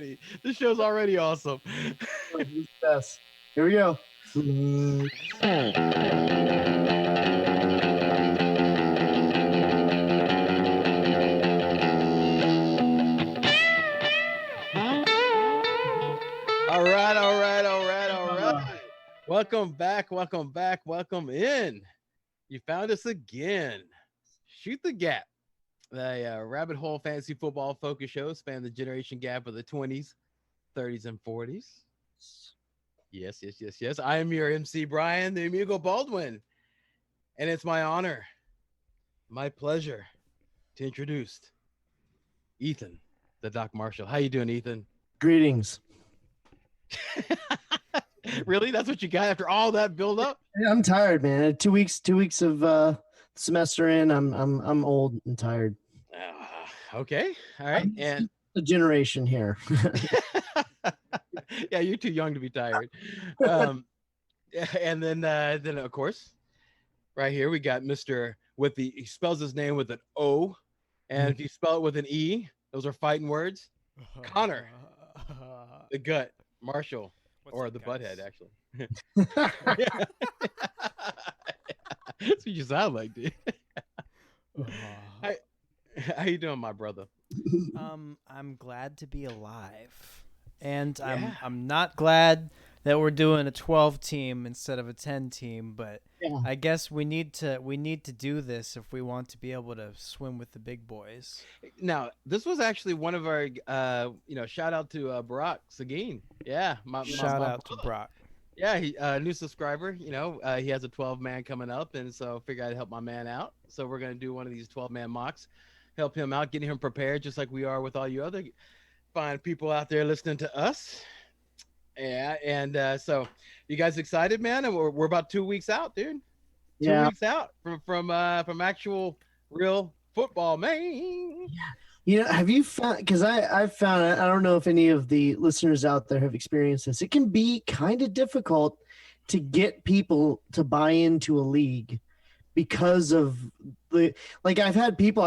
already. This show's already awesome. Yes. Here we go. All right. Welcome back. Welcome in. You found us again. Shoot the Gap, the rabbit hole fantasy football focus show span the generation gap of the 20s, 30s, and 40s. Yes. I am your MC, Brian, the Amigo Baldwin. And it's my honor, my pleasure to introduce Ethan, the Doc Marshall. How you doing, Ethan? Greetings. Really? That's what you got after all that build up? I'm tired, man. 2 weeks of semester in. I'm old and tired. Okay. All right. And the generation here. Yeah, you're too young to be tired. And then of course, right here we got Mr. He spells his name with an O, and if you spell it with an E, those are fighting words. Connor, the Gut Marshall, or the Butthead, actually. That's what you sound like, dude. How you doing, my brother? I'm glad to be alive, and I'm not glad that we're doing a 12 team instead of a 10 team, but I guess we need to do this if we want to be able to swim with the big boys. Now, this was actually one of our shout out to Barack Seguin. Yeah, shout out to Brock. Yeah, he new subscriber. He has a 12-man coming up, and so figured I'd help my man out. So we're gonna do one of these 12-man mocks, help him out, getting him prepared, just like we are with all you other fine people out there listening to us. Yeah, and so you guys excited, man? And we're about 2 weeks out, dude. 2 weeks out from actual real football, man. Yeah. Have you found? Because I've found it. I don't know if any of the listeners out there have experienced this. It can be kind of difficult to get people to buy into a league because of I've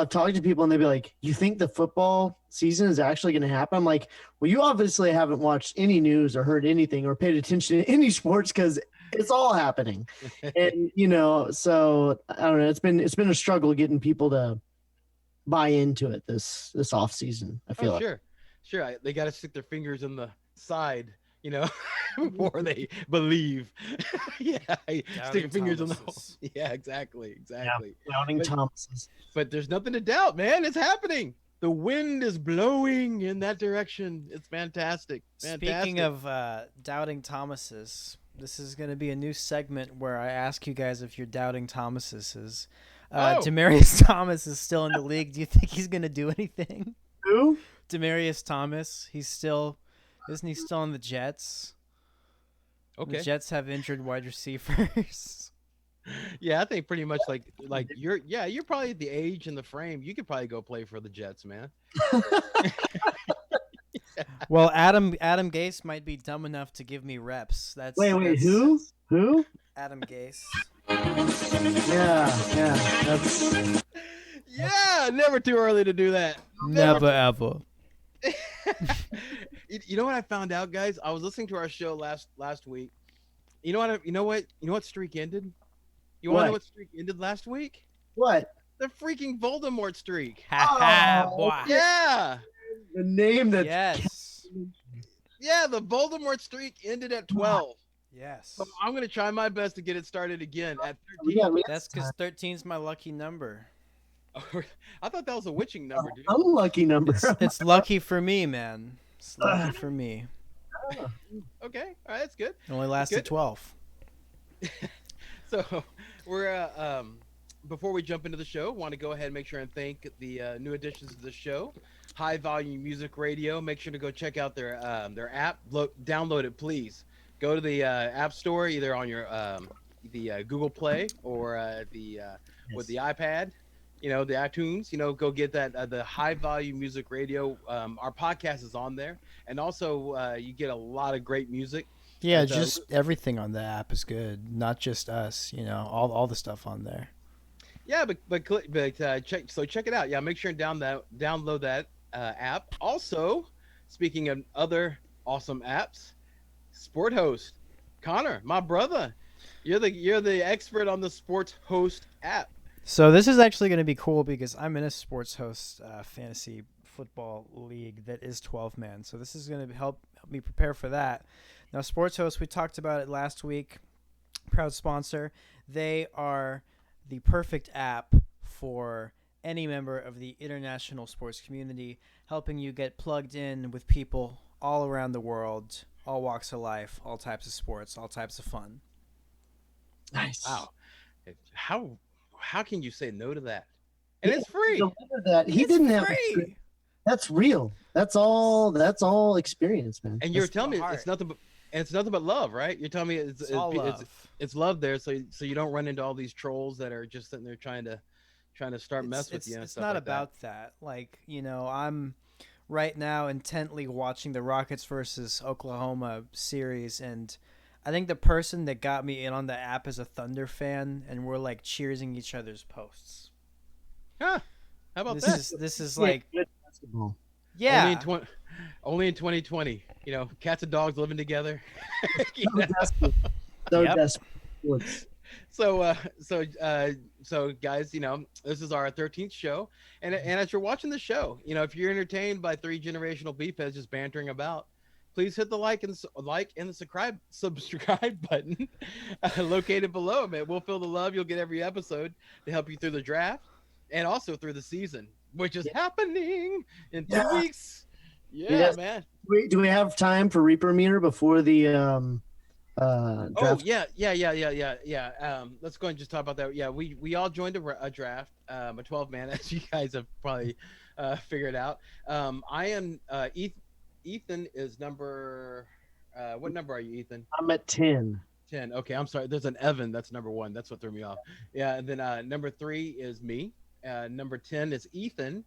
talked to people and they'd be like, "You think the football season is actually going to happen?" I'm like, "Well, you obviously haven't watched any news or heard anything or paid attention to any sports because it's all happening." And so I don't know. It's been a struggle getting people to buy into it this off season. I feel sure. They got to stick their fingers in the side, before they believe. Stick fingers in the hole. Yeah, exactly. Doubting Thomases. But there's nothing to doubt, man. It's happening. The wind is blowing in that direction. It's fantastic. Speaking of doubting Thomases, this is going to be a new segment where I ask you guys if you're doubting Thomases. Demaryius Thomas is still in the league. Do you think he's going to do anything? Who? Demaryius Thomas. Isn't he still on the Jets? Okay. The Jets have injured wide receivers. Yeah, I think pretty much like you're probably at the age and the frame. You could probably go play for the Jets, man. Well, Adam Gase might be dumb enough to give me reps. Wait, who? Adam Gase. Yeah, never too early to do that. Never ever. You know what I found out, guys? I was listening to our show last week. You know what streak ended? You want to know what streak ended last week? What? The freaking Voldemort streak. Yeah. The name that. Yes. Yeah, the Voldemort streak ended at 12. Yes. So I'm gonna try my best to get it started again at 13. Yeah, that's because 13 is my lucky number. I thought that was a witching number, dude. Unlucky number. It's lucky for me, man. It's lucky for me. Okay, all right, that's good. It only lasted 12. So we're before we jump into the show, want to go ahead and make sure and thank the new additions to the show, High Volume Music Radio. Make sure to go check out their app. Download it, please. Go to the App Store, either on your the Google Play or with the iPad. The iTunes. Go get that the High Volume Music Radio. Our podcast is on there, and also you get a lot of great music. Yeah, just everything on the app is good, not just us. All the stuff on there. Yeah, but check it out. Yeah, make sure and download that app. Also, speaking of other awesome apps, Sport Host, Connor, my brother, you're the expert on the Sports Host app. So this is actually going to be cool because I'm in a sports host fantasy football league that is 12 man. So this is going to help me prepare for that. Now, sports host, we talked about it last week. Proud sponsor. They are the perfect app for any member of the international sports community, helping you get plugged in with people all around the world, all walks of life, all types of sports, all types of fun. Nice. Wow, how can you say no to that? And it's free. That he it's didn't free. have. That's real. That's all experience, man. And you're telling me it's nothing but. And it's nothing but love, right? You're telling me it's all love. It's love there, so you don't run into all these trolls that are just sitting there trying to start mess with you. And it's stuff not like about that. Like, I'm right now intently watching the Rockets versus Oklahoma series, and I think the person that got me in on the app is a Thunder fan, and we're like cheersing each other's posts. Huh? How about This is like basketball. Yeah. Only in 2020. Cats and dogs living together. Desperate. So guys, this is our 13th show, and as you're watching the show, if you're entertained by three generational beefheads just bantering about, please hit the like and the subscribe button located below. Man, we'll feel the love. You'll get every episode to help you through the draft and also through the season, which is happening in 2 weeks. Yeah, man. Do we have time for Reaper Meter before the draft? Oh yeah. Let's go and just talk about that. Yeah, we all joined a draft, a 12 man, as you guys have probably figured out. I am Ethan is number. What number are you, Ethan? I'm at 10. 10. Okay, I'm sorry. There's an Evan. That's number 1. That's what threw me off. Yeah, and then number 3 is me. Number 10 is Ethan,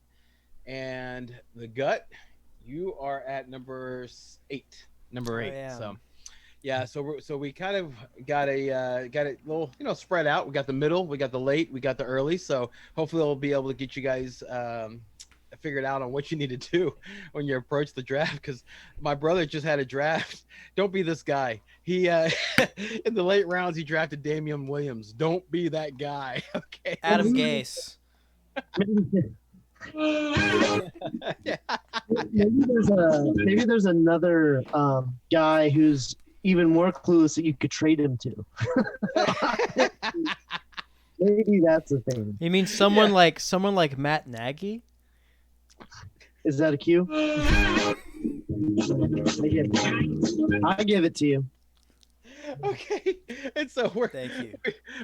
and the gut. You are at number 8. Number 8. So, yeah. So we kind of got a little spread out. We got the middle, we got the late, we got the early. So hopefully we'll be able to get you guys figured out on what you need to do when you approach the draft. Because my brother just had a draft. Don't be this guy. He in the late rounds he drafted Damian Williams. Don't be that guy. Okay. Adam Gase. Maybe there's another guy who's even more clueless that you could trade him to. Maybe that's the thing. You mean someone like Matt Nagy? Is that a cue? I give it to you. Okay, and so Thank you.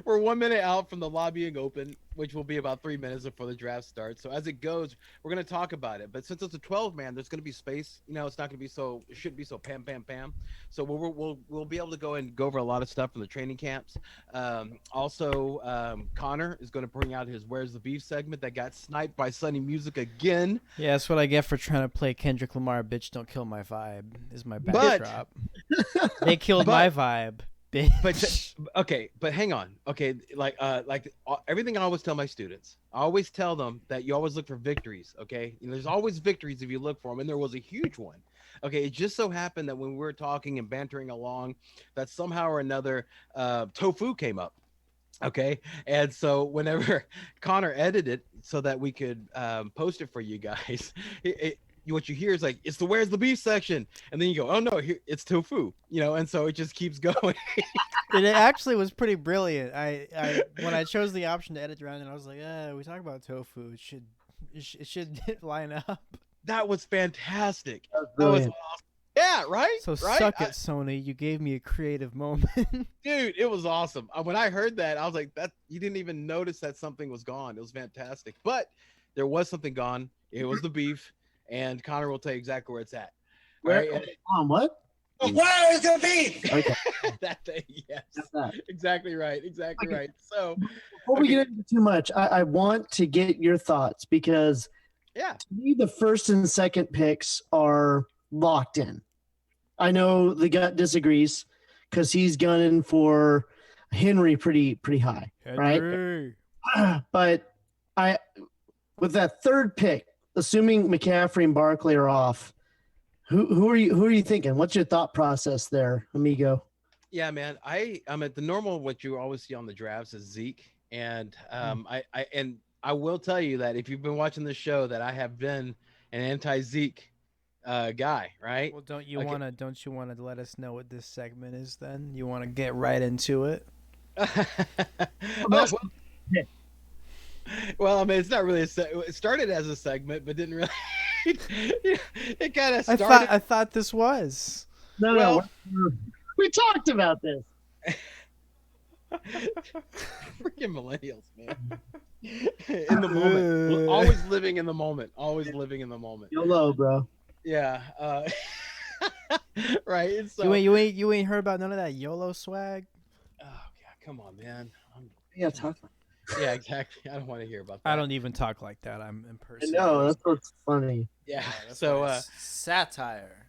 We're 1 minute out from the lobbying open, which will be about 3 minutes before the draft starts. So as it goes, we're going to talk about it. But since it's a 12 man, there's going to be space. It's not going to be so. It shouldn't be so pam pam pam. So we'll be able to go over a lot of stuff from the training camps. Also, Connor is going to bring out his "Where's the Beef" segment that got sniped by Sunny Music again. Yeah, that's what I get for trying to play Kendrick Lamar. Bitch, don't kill my vibe. Is my backdrop. They killed my vibe. But hang on. Okay, like everything I always tell my students, I always tell them that you always look for victories. Okay, there's always victories if you look for them, and there was a huge one. Okay, it just so happened that when we were talking and bantering along, that somehow or another, tofu came up. Okay, and so whenever Connor edited so that we could post it for you guys, what you hear is like, it's the "Where's the Beef" section, and then you go, oh no, here it's tofu, and so it just keeps going. It actually was pretty brilliant. I when I chose the option to edit around, and I was like, we talk about tofu, it should line up. That was fantastic. That was awesome. Yeah, right. So right? Suck it, Sony. You gave me a creative moment. Dude, it was awesome. When I heard that, I was like, that you didn't even notice that something was gone. It was fantastic. But there was something gone. It was the beef. And Connor will tell you exactly where it's at. Where? What? Where is the beef? Okay. That thing, yes. Exactly right. Exactly right. So before we get into too much, I want to get your thoughts because to me, the first and second picks are locked in. I know the gut disagrees because he's gunning for Henry pretty high, right? But with that third pick, assuming McCaffrey and Barkley are off, Who are you thinking? What's your thought process there, amigo? Yeah, man. I'm at the normal what you always see on the drafts is Zeke, and I will tell you that if you've been watching the show, that I have been an anti Zeke guy, right? Well, don't you Okay. wanna let us know what this segment is? Then you want to get right into it. Oh, well, I mean, it's not really it started as a segment, but didn't really. It kind of started. I thought this was. No, Well, we talked about this. freaking millennials, man. In the moment, always living in the moment, always living in the moment. YOLO, bro. Yeah. Right. And so, You ain't heard about none of that YOLO swag. oh yeah, come on, man. Yeah, talk. Yeah, exactly. I don't want to hear about that. I don't even talk like that. I'm in I person. know, that's what's funny. Yeah. That's So, why it's satire.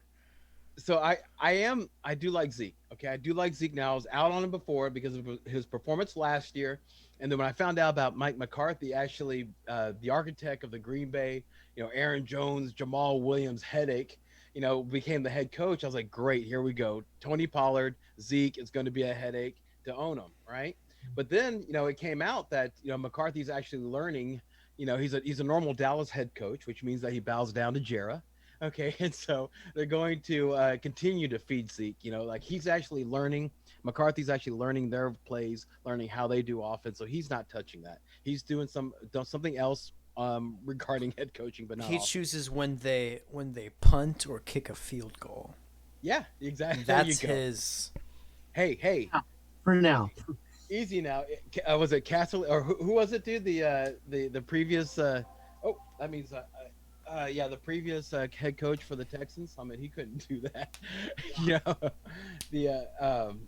so I do like Zeke. Okay, I do like Zeke now. I was out on him before because of his performance last year, and then when I found out about Mike McCarthy, actually the architect of the Green Bay, Aaron Jones, Jamal Williams headache, became the head coach. I was like, great, here we go. Tony Pollard, Zeke is going to be a headache to own him, right? But then it came out that McCarthy's actually learning. He's a normal Dallas head coach, which means that he bows down to Jera. Okay, and so they're going to continue to feed Zeke. Like he's actually learning. McCarthy's actually learning their plays, learning how they do offense. So he's not touching that. He's doing something else regarding head coaching, but not. He offense. chooses when they punt or kick a field goal. Yeah, exactly. That's there you go. his. Hey. For now. Easy now. Was it Castle or who was it, dude? The previous. Oh, that means. Yeah, the previous head coach for the Texans. I mean, he couldn't do that.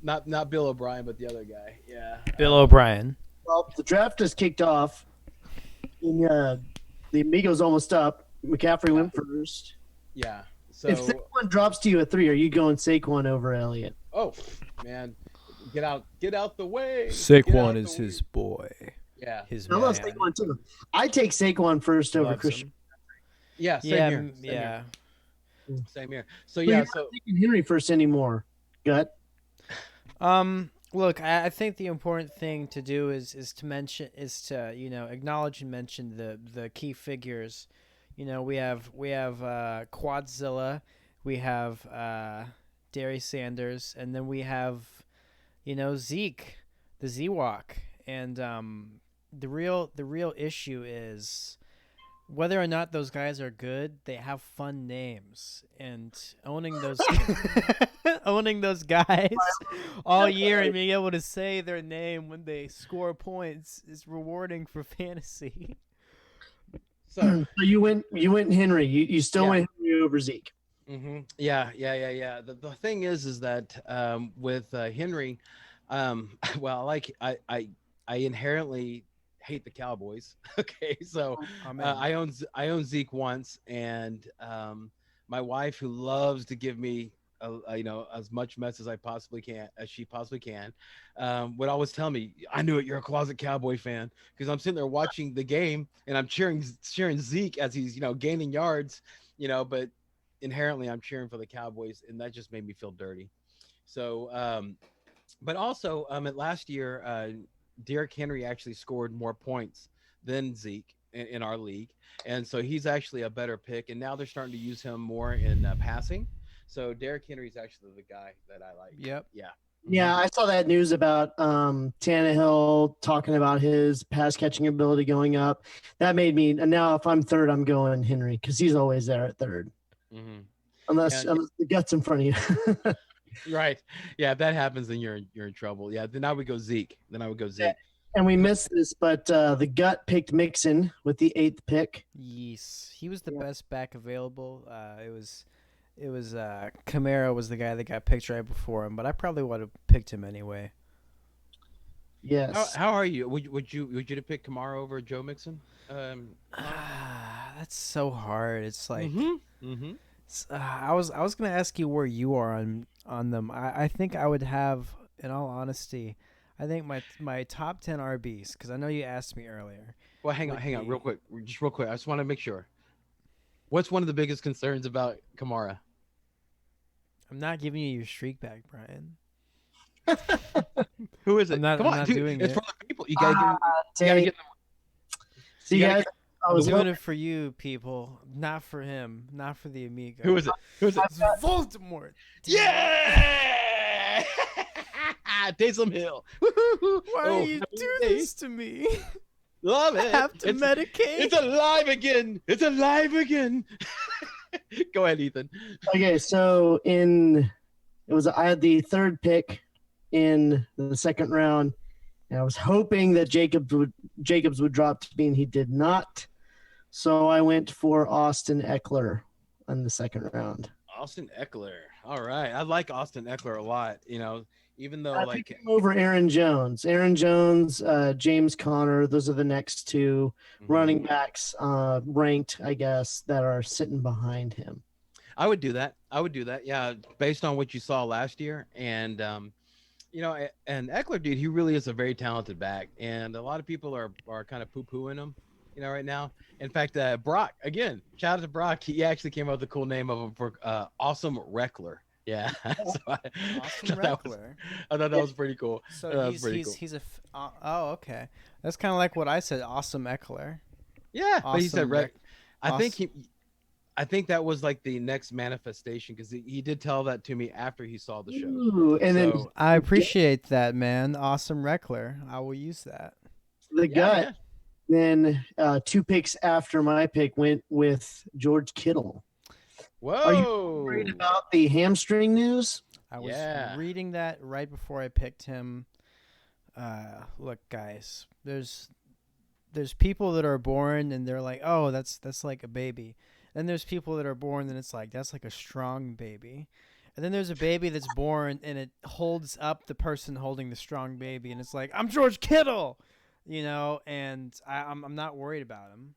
Not Bill O'Brien, but the other guy. Yeah, Bill O'Brien. Well, the draft has kicked off. And, the Amigos almost up. McCaffrey went first. Yeah. So if Saquon drops to you at 3, are you going Saquon over Elliott? Oh man, get out the way. Saquon is his boy. Yeah, his I man. love Saquon too. I take Saquon first over Christian. Yeah, same here. Same here. So You're yeah, not taking Henry first anymore. Gut. Look, I think the important thing to do is to acknowledge and mention the key figures. We have Quadzilla, we have Darius Sanders, and then we have Zeke, the Z-Walk, and the real issue is whether or not those guys are good. They have fun names, and owning those guys all year and being able to say their name when they score points is rewarding for fantasy. So you went Henry. You still went Henry over Zeke. Mm-hmm. Yeah. The thing is that with Henry, well, I inherently hate the Cowboys. Okay, so I own Zeke once, and my wife, who loves to give me as much mess as she possibly can, would always tell me, I knew it, you're a closet Cowboy fan, because I'm sitting there watching the game and I'm cheering Zeke as he's gaining yards, but inherently I'm cheering for the Cowboys, and that just made me feel dirty. So but also at last year, Derrick Henry actually scored more points than Zeke in our league, and so he's actually a better pick. And now they're starting to use him more in passing. So Derrick Henry is actually the guy that I like. Yep. Yeah. Yeah, I saw that news about Tannehill talking about his pass catching ability going up. That made me. And now, if I'm third, I'm going Henry because he's always there at third, unless the gut's in front of you. Right. Yeah, if that happens, then you're in trouble. Yeah. Then I would go Zeke. And we missed this, but the gut picked Mixon with the 8th pick. Yes, he was the best back available. It was Kamara was the guy that got picked right before him, but I probably would have picked him anyway. Yes. How are you? Would you have picked Kamara over Joe Mixon? That's so hard. It's like I was gonna ask you where you are on them. I think I would have, in all honesty, I think my top 10 RBs, because I know you asked me earlier. Well, hang on, real quick. I just want to make sure. What's one of the biggest concerns about Kamara? I'm not giving you your streak back, Brian. Who is it? I'm not- Come I'm on, not dude. doing It's it. for the people. You gotta get. You gotta Dang. get them. See, You gotta guys, I I'm was doing hoping, it for you, people, not for him, not for the amigo. Who is it? Who is it? It's Voldemort. Yeah! Taysom Hill. Woo-hoo-hoo. Why Oh, do you happy do day. this to me? Love I it. have to medicate. It's alive again. It's alive again. Go ahead, Ethan. okay, so I had the third pick in the second round, and I was hoping that Jacobs would drop to me, and he did not. So I went for Austin Eckler in the second round. Austin Eckler. All right. I like Austin Eckler a lot. You know, even though I like picked him over Aaron Jones. James Conner. Those are the next two running backs ranked, I guess, that are sitting behind him. I would do that. Yeah, based on what you saw last year, and you know, and Eckler, dude, he really is a very talented back, and a lot of people are kind of poo pooing him, you know, right now. In fact, Brock, again, shout out to Brock. He actually came up with a cool name of him for Awesome Reckler. Yeah, so Awesome Reckler. I thought that was pretty cool. So he's a oh, okay. That's kind of like what I said. Awesome Eckler. Yeah, Awesome but he said Reck. I think that was like the next manifestation, because he did tell that to me after he saw the show. Ooh, and then I appreciate that, man. Awesome Reckler. I will use that. the gut. Then 2 picks after my pick went with George Kittle. Whoa! Are you worried about the hamstring news? I was reading that right before I picked him. Look, guys, there's people that are born and they're like, oh, that's like a baby. Then there's people that are born and it's like, that's like a strong baby. And then there's a baby that's born and it holds up the person holding the strong baby, and it's like, I'm George Kittle, you know, and I'm not worried about him.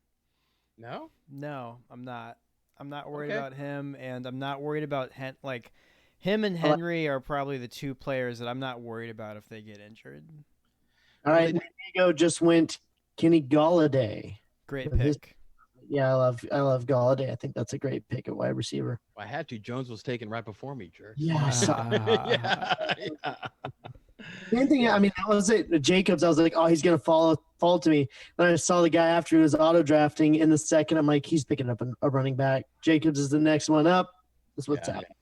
No? No, I'm not. I'm not worried about him, and I'm not worried about like him and Henry are probably the 2 players that I'm not worried about if they get injured. All right, Diego just went Kenny Galladay. Great pick. Yeah, I love Galladay. I think that's a great pick at wide receiver. I had to. Jones was taken right before me, jerk. Yes. Yeah. Same thing. I mean, that was it. Jacobs, I was like, oh, he's going to fall to me. Then I saw the guy after who was auto drafting in the second. I'm like, he's picking up a running back. Jacobs is the next one up. That's what's happening.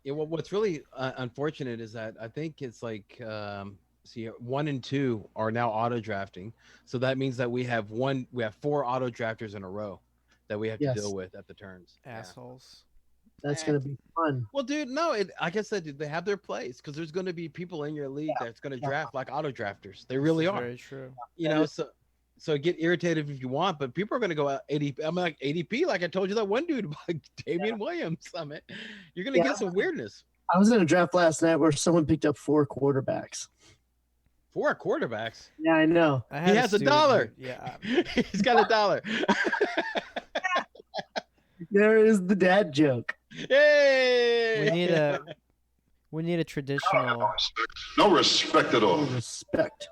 Yeah, well, what's really unfortunate is that I think it's like, 1 and 2 are now auto drafting. So that means that we have 4 auto drafters in a row that we have to deal with at the turns. Assholes. That's going to be fun. Well, dude, no, like I said, dude, they have their place, because there's going to be people in your league that's going to draft like auto drafters. They really are. Very true. You know, so get irritated if you want, but people are going to go out ADP. I'm like ADP, like I told you that one dude, like Damian Williams. I mean, you're going to get some weirdness. I was in a draft last night where someone picked up 4 quarterbacks. 4 quarterbacks? Yeah, I know. He has $1. Yeah. He's got $1. There is the dad joke. Hey! We need a traditional. No respect at all. No respect.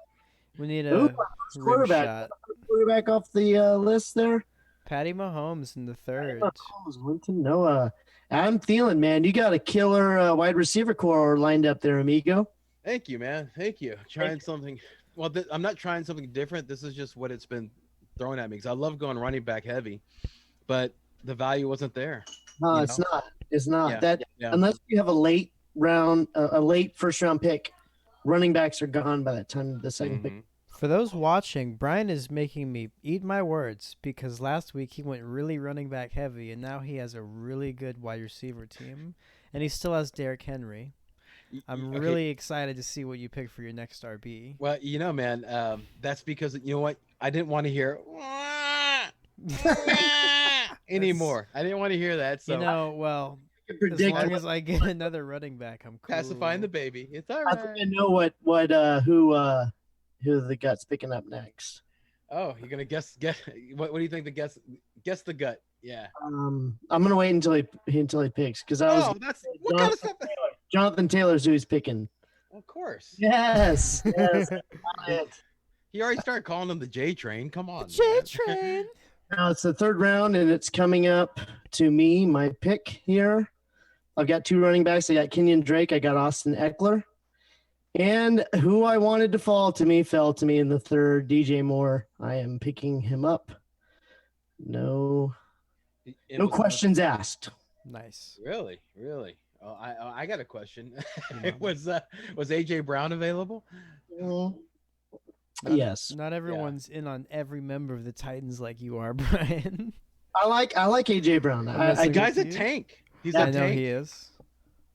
We need Ooh, a rim quarterback. shot. Quarterback off the list there. Patty Mahomes in the 3rd. Winton Noah. Adam Thielen, man, you got a killer wide receiver core lined up there, amigo. Thank you, man. Thank you. Trying something. Well, I'm not trying something different. This is just what it's been thrown at me, because I love going running back heavy, but the value wasn't there. No, it's not. It's not. Yeah. Unless you have a late first round pick, running backs are gone by that time the second pick. For those watching, Brian is making me eat my words, because last week he went really running back heavy, and now he has a really good wide receiver team, and he still has Derrick Henry. I'm really excited to see what you pick for your next RB. Well, you know, man, that's because, you know what? I didn't want to hear anymore. I didn't want to hear that. So, you know, well, as long as I get another running back, I'm cool. Pacifying the baby. It's all I right. think I know who the gut's picking up next. Oh, you're gonna guess? What do you think? Guess the gut. Yeah. I'm gonna wait until he picks, because That's what kind of stuff. Jonathan Taylor's who he's picking. Of course. Yes. He already started calling him the J Train. Come on. J Train. Now it's the 3rd round, and it's coming up to me, my pick here. I've got 2 running backs. I got Kenyon Drake. I got Austin Eckler. And who I wanted to fall to me fell to me in the 3rd, DJ Moore. I am picking him up. No questions asked. Nice. Really? Oh, I got a question. Was AJ Brown available? Yes. Not everyone's in on every member of the Titans like you are, Brian. I like AJ Brown. The guy's a tank. He's a tank. I know he is.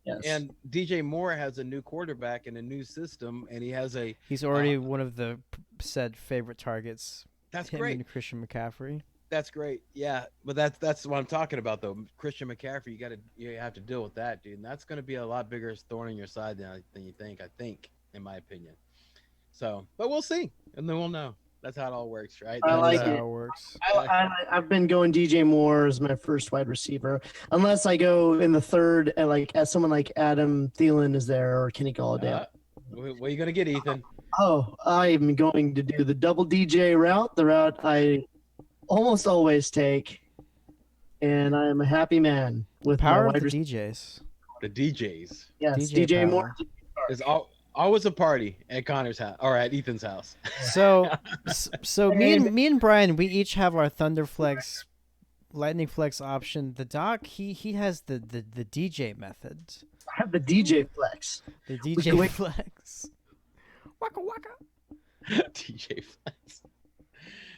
Yes. And DJ Moore has a new quarterback and a new system, and he's already one of the said favorite targets. That's him great. And Christian McCaffrey. That's great. Yeah, but that's what I'm talking about though. Christian McCaffrey, you have to deal with that, dude. And that's going to be a lot bigger thorn in your side than you think. I think, in my opinion. So, but we'll see, and then we'll know. That's how it all works, right? I like it. How it works. I've been going DJ Moore as my first wide receiver, unless I go in the 3rd and as someone like Adam Thielen is there or Kenny Galladay. What are you gonna get, Ethan? Oh, I'm going to do the double DJ route, the route I almost always take, and I am a happy man with Power my of wide the DJs. The DJs. Yes, DJ Moore. Is always a party at Connor's house or at Ethan's house. So me and Brian, we each have our Thunderflex, Lightning Flex option. The doc, he has the DJ method. I have the DJ Flex. The DJ Flex. Waka waka. DJ Flex.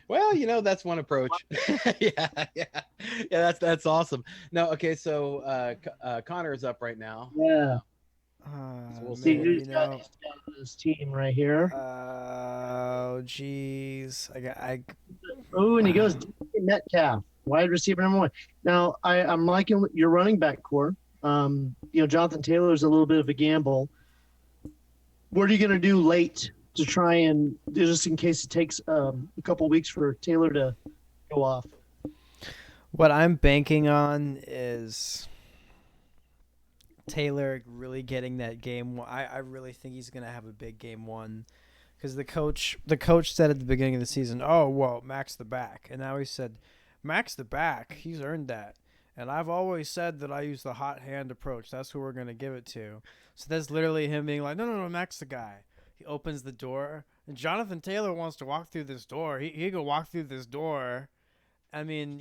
Well, that's one approach. yeah. That's awesome. No, okay. So Connor is up right now. Yeah. So we'll See see. who's got this team right here. Oh, jeez. Oh, and he goes Metcalf, wide receiver number 1. Now, I'm liking your running back core. Jonathan Taylor's a little bit of a gamble. What are you going to do late to try and just in case it takes a couple weeks for Taylor to go off? What I'm banking on is Taylor really getting that game. I really think he's going to have a big game 1 because the coach said at the beginning of the season, oh, well, Max the back. And now he said, Max the back, he's earned that. And I've always said that I use the hot hand approach. That's who we're going to give it to. So that's literally him being like, no, Max the guy. He opens the door, and Jonathan Taylor wants to walk through this door. He could walk through this door. I mean,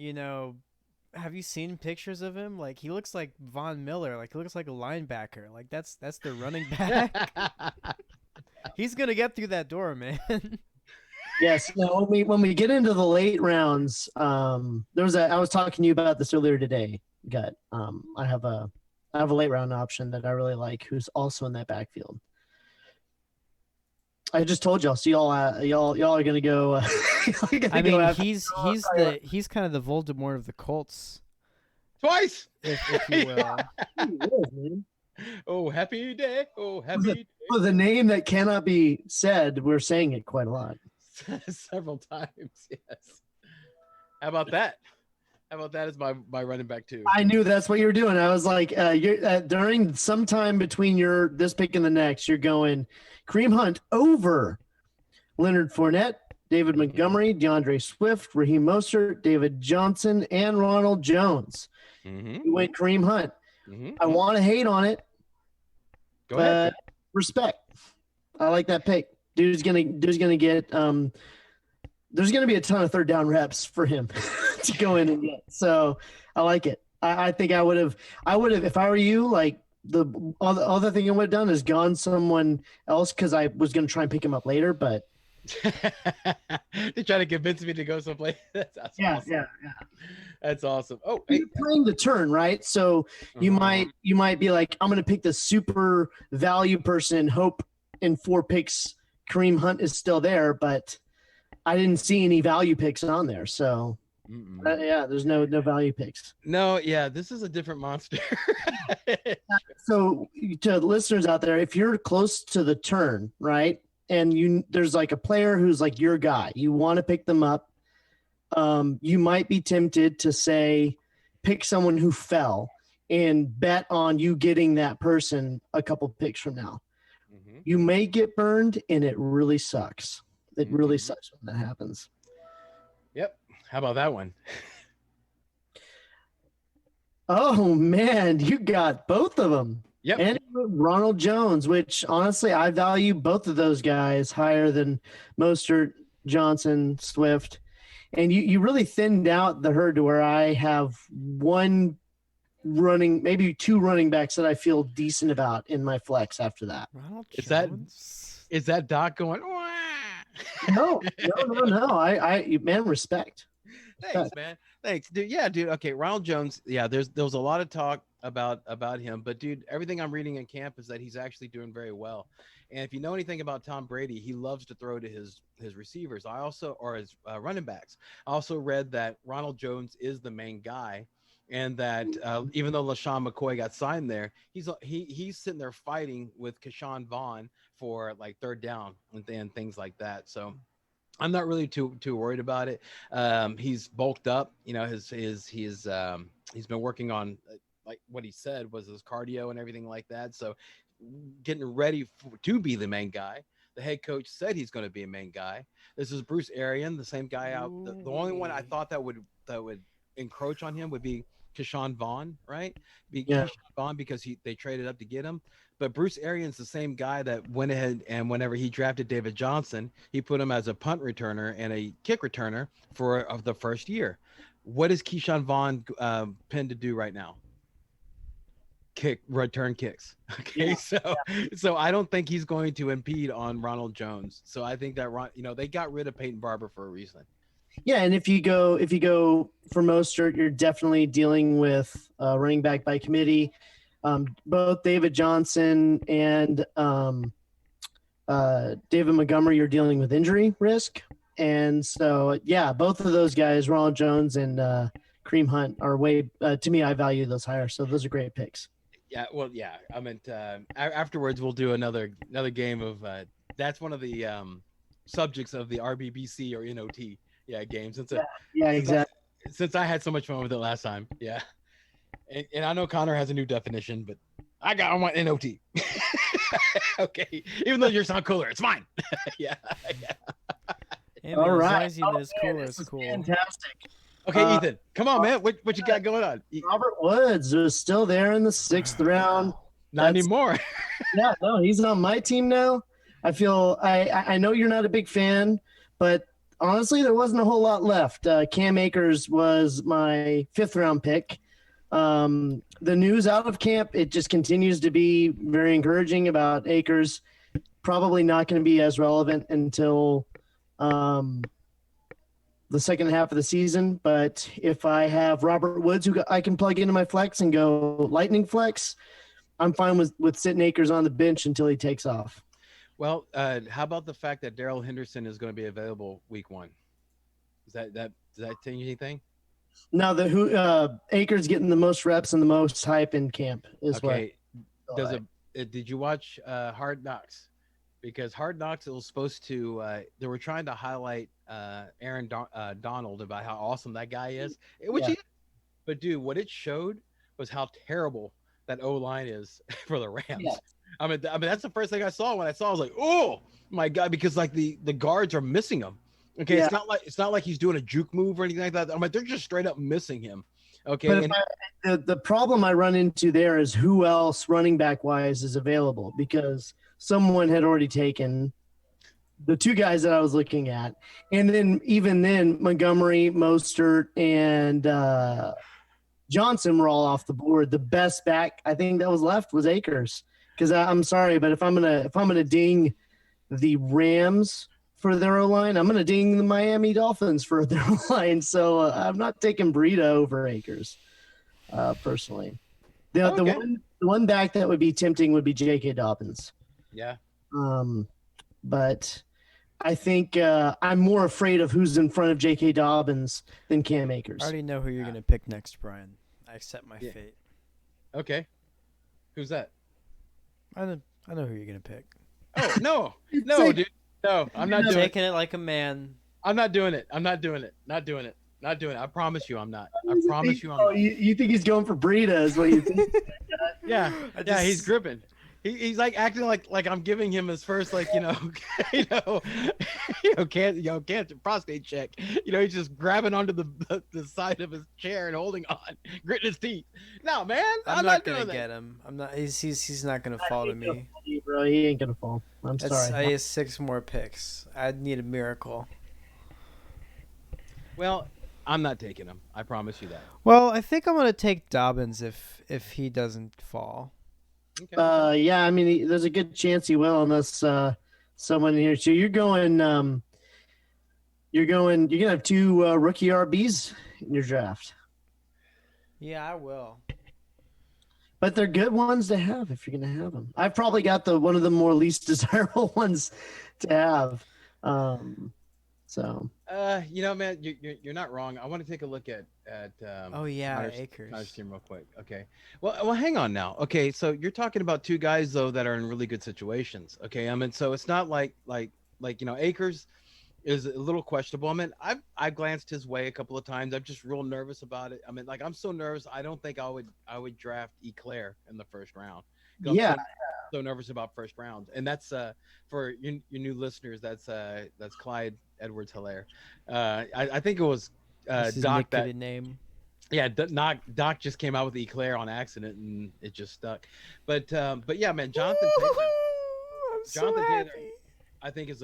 have you seen pictures of him? Like, he looks like Von Miller. Like, he looks like a linebacker. Like, that's the running back. He's going to get through that door, man. Yes. No, when we get into the late rounds, I was talking to you about this earlier today, Gut. I have a late round option that I really like who's also in that backfield. I just told y'all. So y'all are gonna go. He's kind of the Voldemort of the Colts. Twice, if you will. Oh, happy day! Oh, happy day! For the name that cannot be said, we're saying it quite a lot. Several times, yes. How about that? How about that as my running back too? I knew that's what you were doing. I was like, you're during some time between this pick and the next, you're going Kareem Hunt over Leonard Fournette, David Montgomery, DeAndre Swift, Raheem Mostert, David Johnson, and Ronald Jones. Mm-hmm. You went Kareem Hunt. Mm-hmm. I want to hate on it, Go ahead. Respect. I like that pick. Dude's gonna get there's gonna be a ton of 3rd down reps for him to go in and get. So I like it. I think I would have if I were you, like the other thing I would have done is gone someone else because I was gonna try and pick him up later, but they try to convince me to go someplace. That's awesome. Yeah. That's awesome. Oh, you're playing the turn, right? So you might be like, I'm gonna pick the super value person, hope in 4 picks Kareem Hunt is still there, but I didn't see any value picks on there. So there's no value picks. No, yeah, this is a different monster. So to listeners out there, if you're close to the turn, right, and there's like a player who's like your guy, you want to pick them up, you might be tempted to say pick someone who fell and bet on you getting that person a couple picks from now. Mm-hmm. You may get burned, and it really sucks. It really sucks when that happens. Yep. How about that one? Oh man, you got both of them. Yep. And Ronald Jones, which honestly I value both of those guys higher than Mostert, Johnson, Swift. And you really thinned out the herd to where I have one running, maybe two running backs that I feel decent about in my flex after that. Ronald Is Jones? is that Doc going? Wah! No. I man, respect. Thanks, man. Thanks, dude. Yeah, dude. Okay, Ronald Jones. Yeah, there was a lot of talk about him, but dude, everything I'm reading in camp is that he's actually doing very well. And if you know anything about Tom Brady, he loves to throw to his receivers. I also or his running backs. I also read that Ronald Jones is the main guy, and that even though LaShawn McCoy got signed there, he's sitting there fighting with Keshawn Vaughn for like third down and things like that. So I'm not really too worried about it. He's bulked up. You know, he's been working on like what he said was his cardio and everything like that. So getting ready to be the main guy. The head coach said he's going to be a main guy. This is Bruce Arian, the same guy out. The only one I thought that would encroach on him would be Keshawn Vaughn, right? Keshawn Vaughn because they traded up to get him. But Bruce Arians the same guy that went ahead and whenever he drafted David Johnson, he put him as a punt returner and a kick returner for of the first year. What is Keyshawn Vaughn pinned to do right now? Return kicks. Okay, so I don't think he's going to impede on Ronald Jones. So I think that they got rid of Peyton Barber for a reason. Yeah, and if you go for Mostert, you're definitely dealing with running back by committee. Both David Johnson and David Montgomery, you're dealing with injury risk. And so, yeah, both of those guys, Ronald Jones and Kareem Hunt, are way, to me, I value those higher. So those are great picks. Yeah, well, yeah. I meant afterwards we'll do another game of that's one of the subjects of the RBBC or NOT games. Exactly. Since I had so much fun with it last time, yeah. And I know Connor has a new definition, but I want NOT. Okay, even though yours sound cooler, it's fine. Yeah. Hey, man, all right. As long as you it's cooler, it's cool. Fantastic. Okay, Ethan, come on, man. What you got going on? Robert Woods was still there in the 6th round. Not anymore. Yeah, no, he's on my team now. I feel I know you're not a big fan, but honestly, there wasn't a whole lot left. Cam Akers was my 5th round pick. The news out of camp, it just continues to be very encouraging about Akers. Probably not going to be as relevant until the second half of the season. But if I have Robert Woods, who I can plug into my flex and go lightning flex, I'm fine with sitting Akers on the bench until he takes off. Well, how about the fact that Darrell Henderson is going to be available week 1? Does that change anything? No, Akers getting the most reps and the most hype in camp is okay. Did you watch Hard Knocks? Because Hard Knocks, it was supposed to they were trying to highlight Aaron Donald about how awesome that guy is, which he is. But dude, what it showed was how terrible that O-line is for the Rams. Yeah. I mean that's the first thing I saw. When I was like, oh my God, because like the guards are missing him. Okay, yeah. It's not like he's doing a juke move or anything like that. I'm like, they're just straight up missing him. Okay. But the problem I run into there is who else running back wise is available, because someone had already taken the 2 guys that I was looking at. And then even then Montgomery, Mostert, and Johnson were all off the board. The best back I think that was left was Akers. Because I'm sorry, but if I'm gonna ding the Rams for their O-line, I'm gonna ding the Miami Dolphins for their O-line. So I'm not taking Breida over Akers, personally. The one back that would be tempting would be J.K. Dobbins. Yeah. But I think I'm more afraid of who's in front of J.K. Dobbins than Cam Akers. I already know who you're gonna pick next, Brian. I accept my fate. Okay. Who's that? I know who you're gonna pick. Oh no, dude, no, I'm not doing taking it like a man. I'm not doing it. Not doing it. I promise you, I'm not. I promise you, I'm not. You think he's going for Breida? Is what you think? Yeah, he's gripping. He's like acting like I'm giving him his first cancer prostate check. He's just grabbing onto the side of his chair and holding on, gritting his teeth. No, man, I'm not doing gonna that. get him. I'm not. He's not gonna fall to me. Bro, he ain't gonna fall. I'm sorry. I have 6 more picks. I'd need a miracle. Well, I'm not taking him. I promise you that. Well, I think I'm gonna take Dobbins if he doesn't fall. Okay. Yeah, I mean, there's a good chance he will, unless someone here. So you're gonna have 2 rookie RBs in your draft, Yeah, I will. but they're good ones to have if you're gonna have them. I've probably got one of the more least desirable ones to have. So. Man, you're not wrong. I want to take a look at Oh yeah, Connor's Akers. team real quick. Okay. Well, hang on now. Okay, so you're talking about 2 guys though that are in really good situations. Okay, I mean, so it's not like Akers is a little questionable. I mean, I've glanced his way a couple of times. I'm just real nervous about it. I mean, like I'm so nervous. I don't think I would draft Eclair in the first round. Yeah. So nervous about first round, and that's for your new listeners. That's Clyde Edwards-Helaire. I think it was Doc that name. Yeah, Doc just came out with Eclair on accident, and it just stuck. But yeah, man, Jonathan Taylor, I think is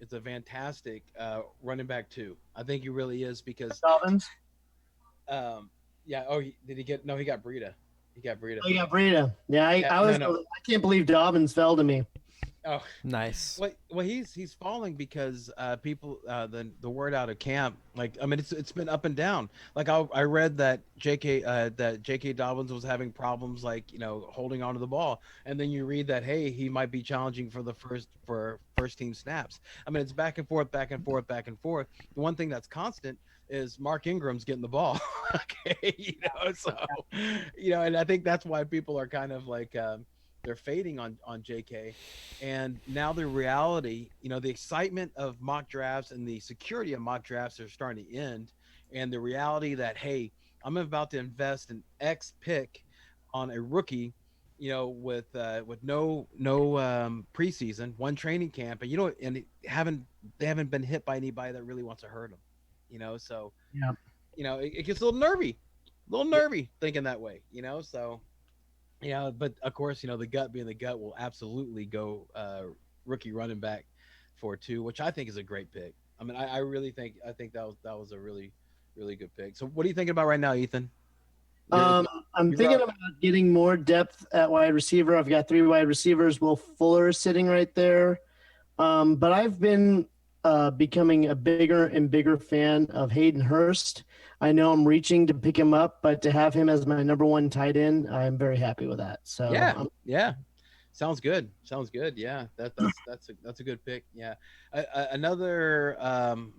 it's a fantastic running back too. I think he really is because Dobbins. Yeah. Oh, did he get? No, he got Breida. He got Breida. Yeah, I can't believe Dobbins fell to me. Oh, nice. Well, he's falling because people the word out of camp, like I mean it's been up and down. Like I read that J.K. Dobbins was having problems holding onto the ball, and then you read that hey, he might be challenging for first team snaps. I mean it's back and forth, back and forth, back and forth. The one thing that's constant is Mark Ingram's getting the ball. Okay, and I think that's why people are kind of like they're fading on JK. And now the reality, the excitement of mock drafts and the security of mock drafts are starting to end. And the reality that, hey, I'm about to invest an X pick on a rookie, with no preseason, one training camp, and and they haven't been hit by anybody that really wants to hurt them. So yeah, it gets a little nervy thinking that way, so yeah, but of course, the gut being the gut will absolutely go rookie running back for 2, which I think is a great pick. I mean, I really think that was a really, really good pick. So what are you thinking about right now, Ethan? I'm thinking about getting more depth at wide receiver. I've got 3 wide receivers. Will Fuller sitting right there. But I've been becoming a bigger and bigger fan of Hayden Hurst. I know I'm reaching to pick him up, but to have him as my number 1 tight end, I'm very happy with that. So yeah. Sounds good. Yeah, that's a good pick. Yeah, another on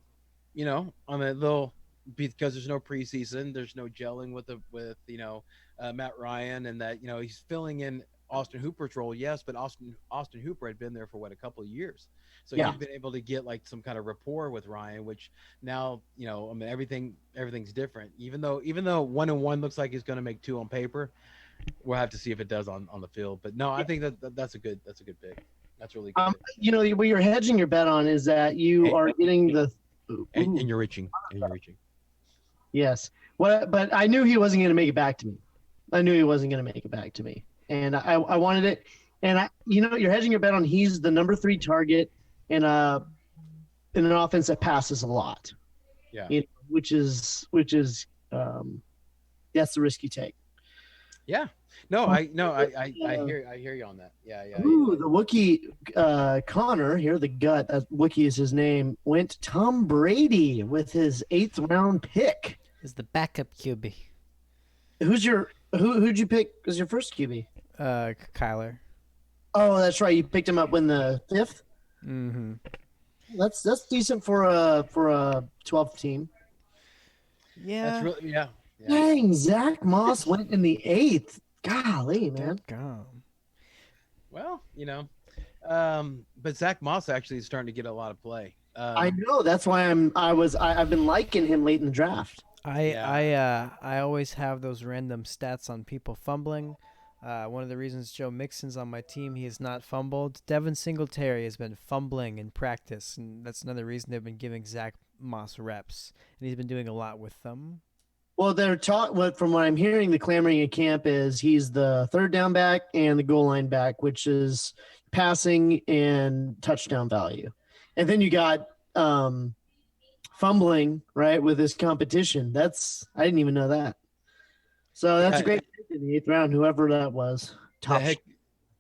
a little, because there's no preseason, there's no gelling with Matt Ryan, and that he's filling in Austin Hooper's role. Yes, but Austin Hooper had been there for a couple of years. So he's been able to get some kind of rapport with Ryan, which now, I mean, everything's different. Even though 1-1 looks like he's going to make 2 on paper, we'll have to see if it does on the field. But no, I think that's a good pick. That's really good. What you're hedging your bet on is that you are getting and you're reaching. Yes. But I knew he wasn't going to make it back to me. And I wanted it. And you're hedging your bet on he's the number 3 target in an offense that passes a lot. Yeah. Which is that's the risk you take. Yeah. No, I hear you on that. Yeah. Ooh, the Wookiee Connor here, the gut, that Wookiee is his name, went Tom Brady with his 8th round pick. Is the backup QB. Who'd you pick as your first QB? Kyler. Oh, that's right. You picked him up in the 5th. Mm-hmm. That's decent for a 12th team. Yeah. That's really yeah. Dang, Zach Moss went in the 8th. Golly, man. Well, but Zach Moss actually is starting to get a lot of play. I know. That's why I've been liking him late in the draft. I always have those random stats on people fumbling. One of the reasons Joe Mixon's on my team, he has not fumbled. Devin Singletary has been fumbling in practice, and that's another reason they've been giving Zach Moss reps, and he's been doing a lot with them. Well, they're from what I'm hearing, the clamoring in camp is he's the third down back and the goal line back, which is passing and touchdown value. And then you got fumbling, right, with this competition. I didn't even know that. So that's a great pick in the 8th round, whoever that was. The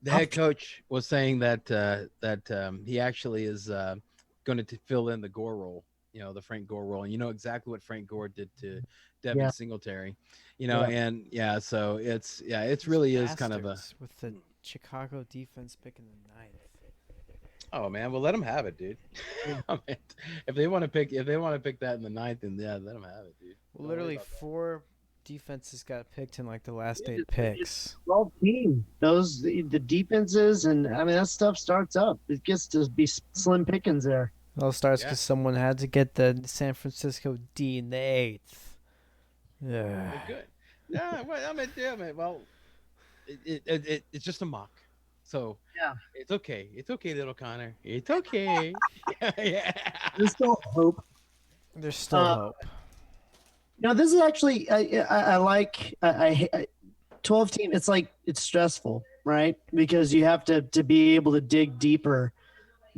head coach was saying that he actually is going to fill in the Gore role, the Frank Gore role, and you know exactly what Frank Gore did to Devin Singletary, and so it really is kind of a with the Chicago defense picking the 9th. Oh man, well let them have it, dude. I mean, if they want to pick that in the 9th, then let them have it, dude. Well, literally 4 defenses got picked in like the last 8 picks. 12 team. The defenses, and I mean that stuff starts up. It gets to be slim pickings there. It all starts because someone had to get the San Francisco D in the 8th. Yeah. Well, good. Yeah, well, I mean, well, it's just a mock. So it's okay. It's okay, little Connor. It's okay. Yeah. There's still hope. There's still hope. This is actually I like 12 team. It's like it's stressful, right? Because you have to be able to dig deeper.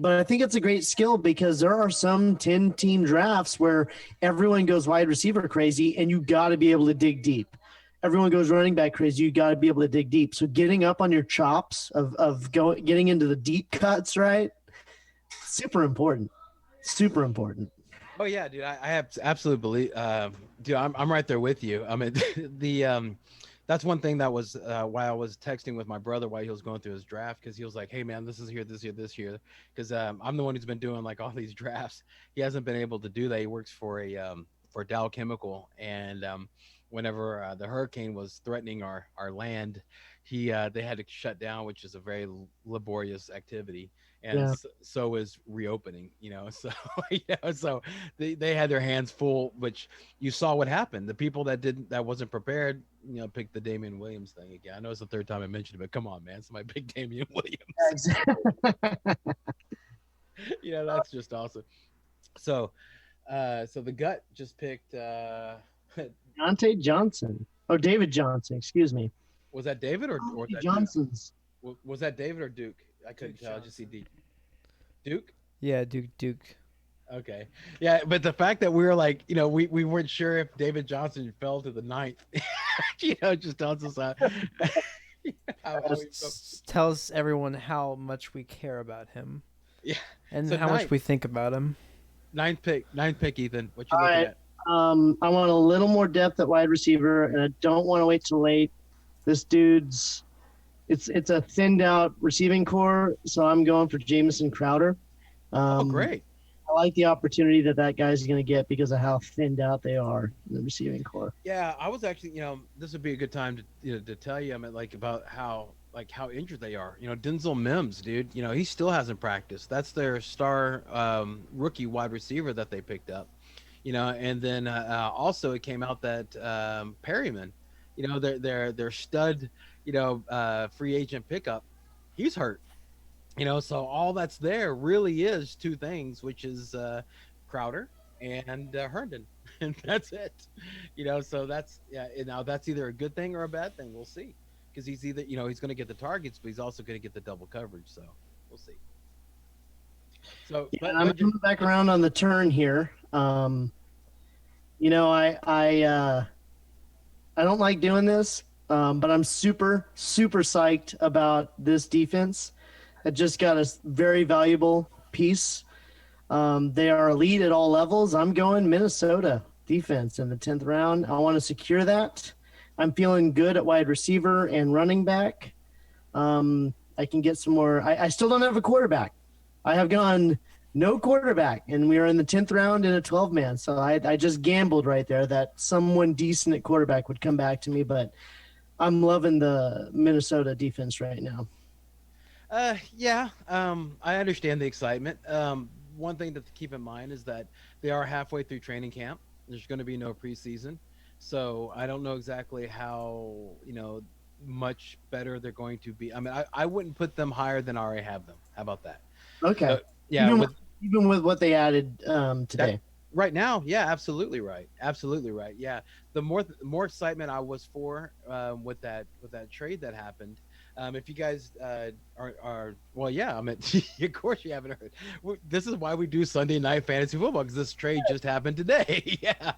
But I think it's a great skill because there are some 10-team drafts where everyone goes wide receiver crazy, and you got to be able to dig deep. Everyone goes running back crazy. You got to be able to dig deep. So getting up on your chops of getting into the deep cuts, right? Super important. Super important. Oh yeah, dude. I have absolutely believe, dude. I'm right there with you. I mean, that's one thing that was why I was texting with my brother while he was going through his draft, because he was like, "Hey man, this is here, this year, this year," because I'm the one who's been doing like all these drafts. He hasn't been able to do that. He works for for Dow Chemical, and whenever the hurricane was threatening our land, they had to shut down, which is a very laborious activity. And so is reopening, so so they had their hands full, which you saw what happened. The people that wasn't prepared, picked the Damian Williams thing again. I know it's the 3rd time I mentioned it, but come on, man, somebody pick Damian Williams. That's just awesome. So the gut just picked Deontay Johnson. Oh, David Johnson, excuse me. Was that David or was that Johnson's? Was that David or Duke? I couldn't tell. I just see Duke. Yeah, Duke. Okay. Yeah, but the fact that we were like, we weren't sure if David Johnson fell to the 9th, just tells us how tells everyone how much we care about him. Yeah. And so how much we think about him. 9th pick, Ethan. What you looking at? I want a little more depth at wide receiver, and I don't want to wait till late. This dude's it's a thinned out receiving core, so I'm going for Jamison Crowder. Great. I like the opportunity that guy's going to get because of how thinned out they are in the receiving core. Yeah, I was actually, this would be a good time to tell you, about how injured they are. Denzel Mims, dude, he still hasn't practiced. That's their star rookie wide receiver that they picked up. And then also it came out that Perryman, their stud, free agent pickup, he's hurt. So all that's there really is 2 things, which is Crowder and Herndon, and that's it. So that's now that's either a good thing or a bad thing. We'll see, because he's either he's going to get the targets, but he's also going to get the double coverage. So we'll see. So I'm coming back around on the turn here. I don't like doing this, but I'm super, super psyched about this defense. It just got a very valuable piece. They are elite at all levels. I'm going Minnesota defense in the 10th round. I want to secure that. I'm feeling good at wide receiver and running back. I can get some more. I still don't have a quarterback. I have gone no quarterback, and we are in the 10th round in a 12-man. So I just gambled right there that someone decent at quarterback would come back to me, but I'm loving the Minnesota defense right now. I understand the excitement. One thing to keep in mind is that they are halfway through training camp. There's going to be no preseason. So I don't know exactly how, much better they're going to be. I mean, I wouldn't put them higher than I already have them. How about that? Okay. Yeah, Even with what they added that today. right now, yeah, absolutely right, absolutely right. Yeah, the more excitement I was for with that trade that happened. If you guys are well, yeah, I mean, of course you haven't heard. This is why we do Sunday night fantasy football, because this trade just happened today. Yeah,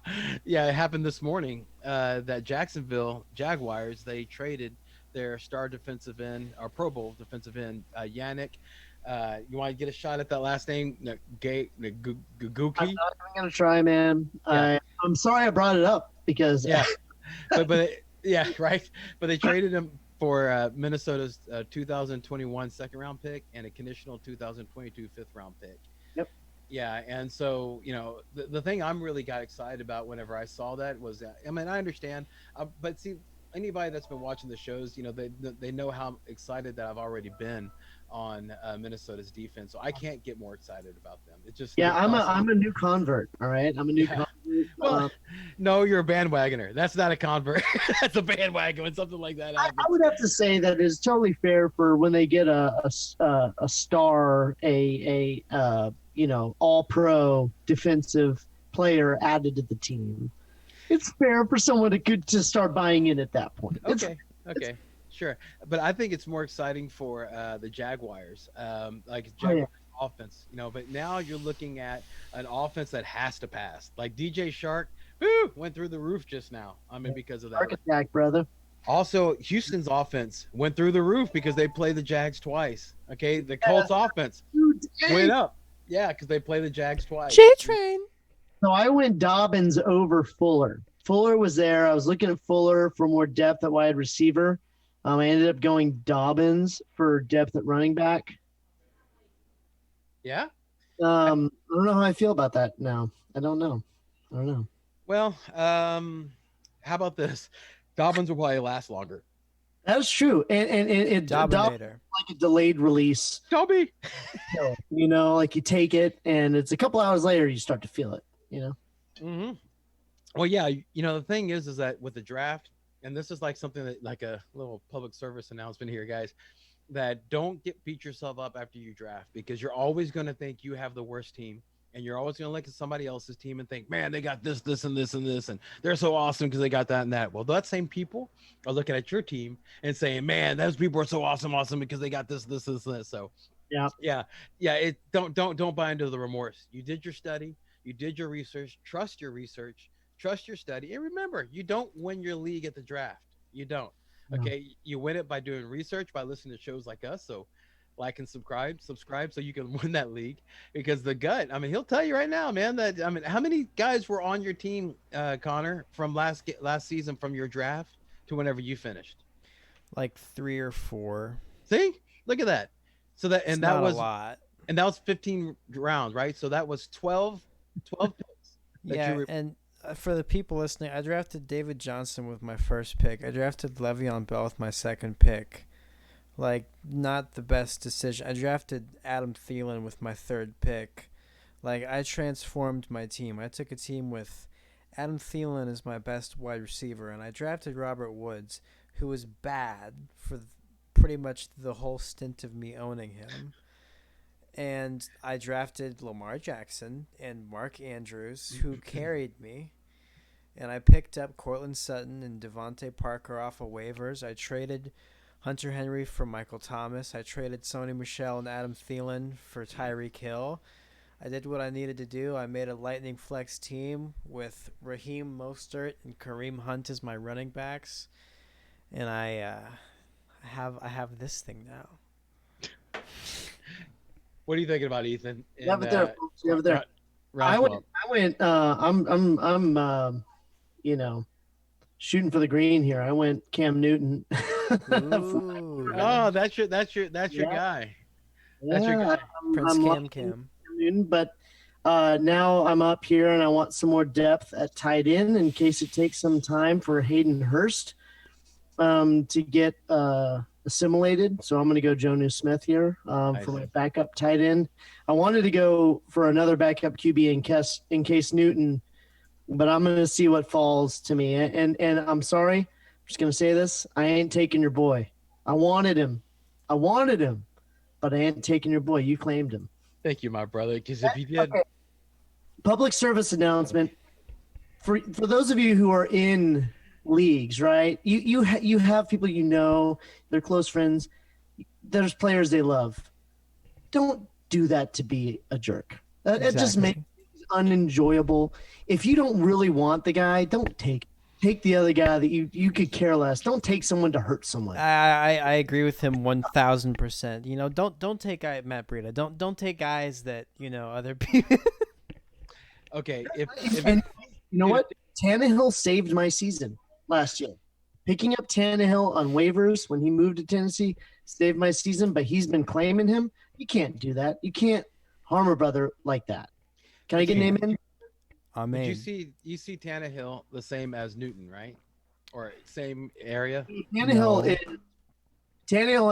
yeah, it happened this morning. That Jacksonville Jaguars, they traded their star defensive end, or Pro Bowl defensive end, Yannick. You want to get a shot at that last name, Guguki? I'm gonna try, man. Yeah, I'm sorry I brought it up because yeah, but yeah, right. But they traded him for Minnesota's 2021 second round pick and a conditional 2022 fifth round pick. Yep. Yeah, and so the thing I'm really got excited about whenever I saw that was that, I mean, I understand, but see, anybody that's been watching the shows, they know how excited that I've already been on Minnesota's defense. So I can't get more excited about them. It just yeah, looks awesome. I'm a new convert. All right, I'm a new Yeah. convert. Well, no, you're a bandwagoner. That's not a convert. That's a bandwagon when something like that happens. I would have to say that it's totally fair for when they get a star, all pro defensive player added to the team. It's fair for someone to start buying in at that point. Okay, sure. But I think it's more exciting for the Jaguars, like Jaguars offense, But now you're looking at an offense that has to pass. Like DJ Shark, went through the roof just now. I mean, because of that. Shark attack, brother. Also, Houston's offense went through the roof because they play the Jags twice. Okay, the Colts offense went up. Yeah, because they play the Jags twice. J-Train. So I went Dobbins over Fuller. Fuller was there. I was looking at Fuller for more depth at wide receiver. I ended up going Dobbins for depth at running back. Yeah. I don't know how I feel about that now. I don't know. Well, how about this? Dobbins will probably last longer. That's true, and it Dominator, like a delayed release. Dobby. Like you take it, and it's a couple hours later you start to feel it. Mm-hmm. Well, yeah. The thing is that with the draft, and this is like something that, like a little public service announcement here, guys, that don't beat yourself up after you draft, because you're always going to think you have the worst team, and you're always going to look at somebody else's team and think, man, they got this, this, and this, and this, and they're so awesome because they got that and that. Well, that same people are looking at your team and saying, man, those people are so awesome because they got this, this, this, and this. So yeah. Don't buy into the remorse. You did your study, you did your research, trust your research, trust your study, and remember, you don't win your league at the draft. You don't. Okay, you win it by doing research, by listening to shows like us. So like and subscribe so you can win that league. Because the gut, I mean, he'll tell you right now, man, that, I mean, how many guys were on your team, Connor, from last season, from your draft to whenever you finished? Like 3 or 4. See, look at that. So that, and that was a lot, and that was 15 rounds, right? So that was 12 picks. And for the people listening, I drafted David Johnson with my first pick. I drafted Le'Veon Bell with my second pick. Like, not the best decision. I drafted Adam Thielen with my third pick. Like, I transformed my team. I took a team with Adam Thielen as my best wide receiver, and I drafted Robert Woods, who was bad for pretty much the whole stint of me owning him. And I drafted Lamar Jackson and Mark Andrews, who carried me. And I picked up Cortland Sutton and Devontae Parker off of waivers. I traded Hunter Henry for Michael Thomas. I traded Sony Michel and Adam Thielen for Tyreek Hill. I did what I needed to do. I made a lightning flex team with Raheem Mostert and Kareem Hunt as my running backs. And I have this thing now. What are you thinking about, Ethan? You have it there. You have it there. I went. I'm shooting for the green here. I went Cam Newton. Oh, that's your guy. That's your guy. Prince Cam. Newton, but now I'm up here and I want some more depth at tight end in case it takes some time for Hayden Hurst to get assimilated. So I'm going to go Jonnu Smith here for my backup tight end. I wanted to go for another backup QB in case Newton, but I'm going to see what falls to me. And I'm sorry, just gonna say this. I ain't taking your boy. I wanted him, but I ain't taking your boy. You claimed him. Thank you, my brother. Because if you did, Okay. Public service announcement for those of you who are in leagues, right? You have people you know, they're close friends. There's players they love. Don't do that to be a jerk. It just makes it unenjoyable. If you don't really want the guy, don't take the other guy that you could care less. Don't take someone to hurt someone. I agree with him 1,000%. You know, don't take Matt Breida. Don't take guys that other people. okay, if And you know what? Tannehill saved my season last year. Picking up Tannehill on waivers when he moved to Tennessee saved my season, but he's been claiming him. You can't do that. You can't harm a brother like that. Can I get a name in? But you see Tannehill the same as Newton, right? Or same area? Tannehill